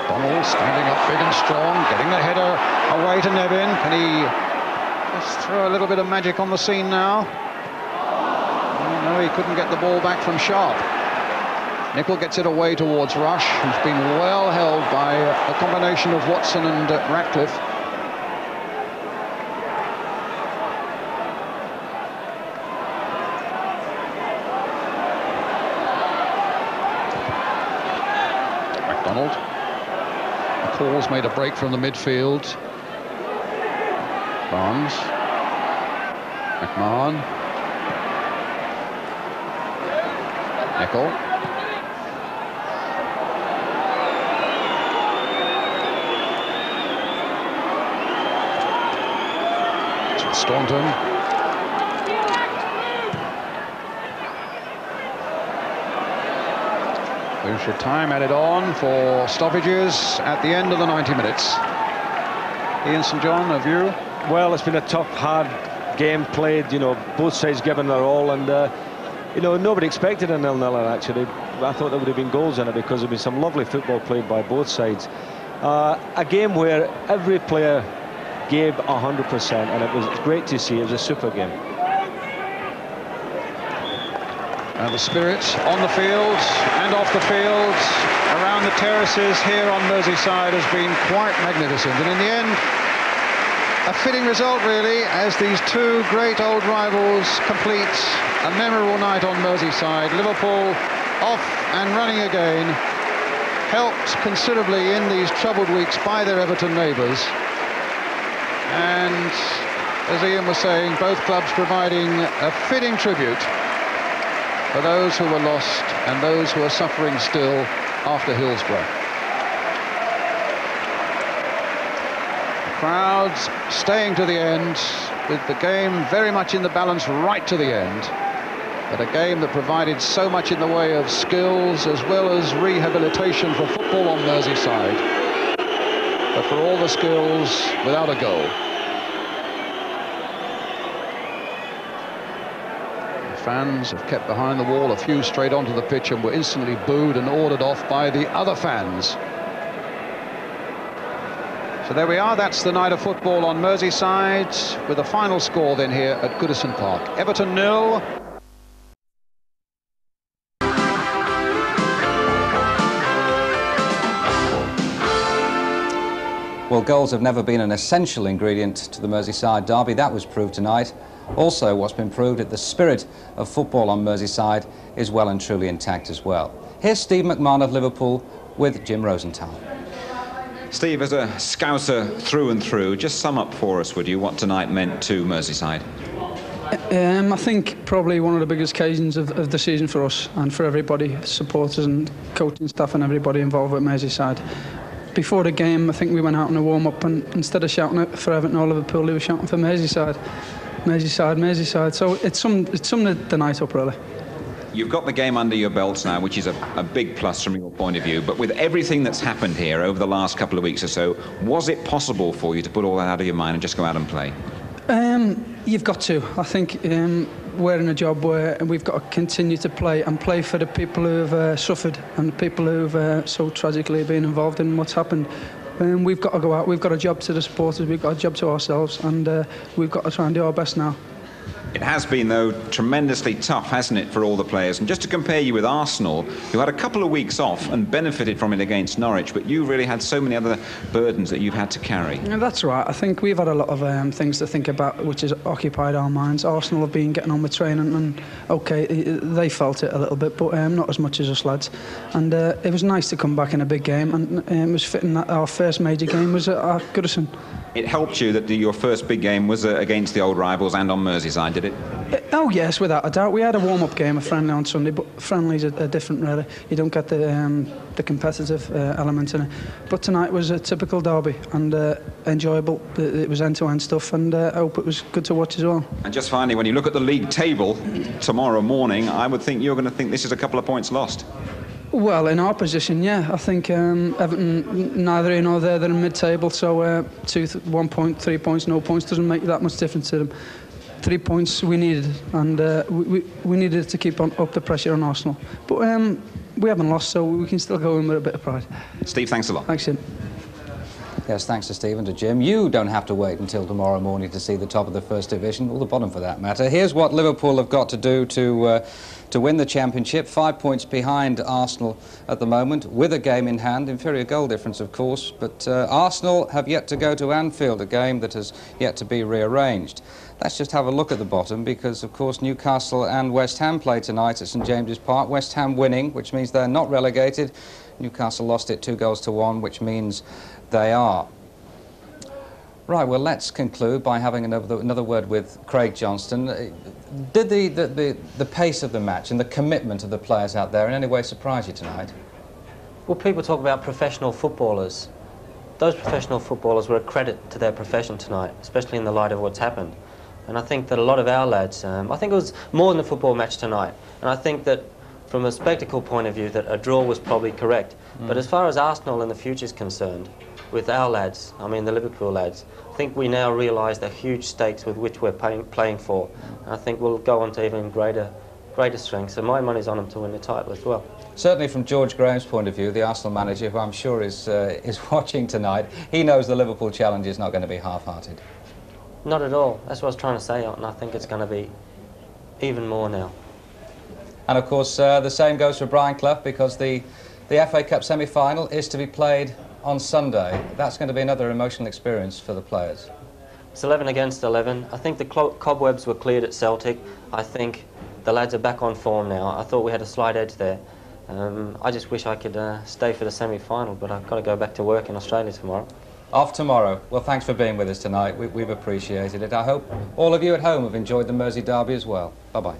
Donald standing up big and strong, getting the header away to Nevin. Can he just throw a little bit of magic on the scene now? Oh, no, he couldn't get the ball back from Sharp. Nicol gets it away towards Rush, who's been well held by a combination of Watson and Ratcliffe. McDonald. McCall's made a break from the midfield. Barnes. McMahon. Nicol. Staunton. Extra time added on for stoppages at the end of the 90 minutes. Ian St John, a view? Well, it's been a tough, hard game played, you know, both sides giving their all, and you know, nobody expected a 0-0 actually. I thought there would have been goals in it because there had been some lovely football played by both sides. A game where every player gave 100%, and it was great to see. It was a super game. And the spirit on the field and off the field, around the terraces here on Merseyside, has been quite magnificent. And in the end, a fitting result really, as these two great old rivals complete a memorable night on Merseyside. Liverpool off and running again, helped considerably in these troubled weeks by their Everton neighbours. And as Ian was saying, both clubs providing a fitting tribute for those who were lost and those who are suffering still after Hillsborough. The crowds staying to the end, with the game very much in the balance right to the end. But a game that provided so much in the way of skills as well as rehabilitation for football on Merseyside. But for all the skills, without a goal. The fans have kept behind the wall, a few straight onto the pitch, and were instantly booed and ordered off by the other fans. So there we are, that's the night of football on Merseyside, with a final score then here at Goodison Park. Everton 0. Well, goals have never been an essential ingredient to the Merseyside derby. That was proved tonight. Also, what's been proved that the spirit of football on Merseyside is well and truly intact as well. Here's Steve McMahon of Liverpool with Jim Rosenthal. Steve, as a Scouser through and through, just sum up for us, would you, what tonight meant to Merseyside? I think probably one of the biggest occasions of the season for us and for everybody, supporters and coaching staff and everybody involved with Merseyside. Before the game, I think we went out in a warm-up, and instead of shouting for Everton or Liverpool, they were shouting for Merseyside. Merseyside, Merseyside. So it summed the night up, really. You've got the game under your belts now, which is a big plus from your point of view. But with everything that's happened here over the last couple of weeks or so, was it possible for you to put all that out of your mind and just go out and play? You've got to. I think we're in a job where we've got to continue to play and play for the people who've suffered and the people who've so tragically been involved in what's happened. We've got to go out. We've got a job to the supporters. We've got a job to ourselves, and we've got to try and do our best now. It has been, though, tremendously tough, hasn't it, for all the players? And just to compare you with Arsenal, who had a couple of weeks off and benefited from it against Norwich, but you really had so many other burdens that you've had to carry. Yeah, that's right. I think we've had a lot of things to think about, which has occupied our minds. Arsenal have been getting on with training, and OK, they felt it a little bit, but not as much as us lads. And it was nice to come back in a big game, and it was fitting that our first major game was at Goodison. It helped you that your first big game was against the old rivals and on Merseyside. design, did it? Oh yes, without a doubt. We had a warm-up game, a friendly on Sunday, but friendlies are different really. You don't get the competitive element in it. But tonight was a typical derby and enjoyable. It was end-to-end stuff, and I hope it was good to watch as well. And just finally, when you look at the league table tomorrow morning, I would think you're going to think this is a couple of points lost. Well, in our position, yeah. I think Everton, neither here nor there, they're in mid-table, so 1 point, 3 points, no points doesn't make that much difference to them. 3 points we needed, and we needed to keep up the pressure on Arsenal. But we haven't lost, so we can still go in with a bit of pride. Steve, thanks a lot. Thanks, Jim. Yes, thanks to Steve and to Jim. You don't have to wait until tomorrow morning to see the top of the First Division, or the bottom for that matter. Here's what Liverpool have got to do to win the Championship. 5 points behind Arsenal at the moment, with a game in hand. Inferior goal difference, of course, but Arsenal have yet to go to Anfield, a game that has yet to be rearranged. Let's just have a look at the bottom, because, of course, Newcastle and West Ham play tonight at St James's Park. West Ham winning, which means they're not relegated. Newcastle lost it 2-1, which means they are. Right, well, let's conclude by having another word with Craig Johnston. Did the pace of the match and the commitment of the players out there in any way surprise you tonight? Well, people talk about professional footballers. Those professional footballers were a credit to their profession tonight, especially in the light of what's happened. And I think that a lot of our lads, I think it was more than a football match tonight, and I think that from a spectacle point of view that a draw was probably correct. But as far as Arsenal in the future is concerned, with our lads, I mean the Liverpool lads, I think we now realise the huge stakes with which we're playing for. And I think we'll go on to even greater strengths, so my money's on them to win the title as well. Certainly from George Graham's point of view, the Arsenal manager, who I'm sure is watching tonight, he knows the Liverpool challenge is not going to be half-hearted. Not at all. That's what I was trying to say, and I think it's going to be even more now. And of course, the same goes for Brian Clough, because the FA Cup semi-final is to be played on Sunday. That's going to be another emotional experience for the players. It's 11 against 11. I think the cobwebs were cleared at Celtic. I think the lads are back on form now. I thought we had a slight edge there. I just wish I could stay for the semi-final, but I've got to go back to work in Australia tomorrow. Off tomorrow. Well, thanks for being with us tonight. We've appreciated it. I hope all of you at home have enjoyed the Mersey derby as well. Bye-bye.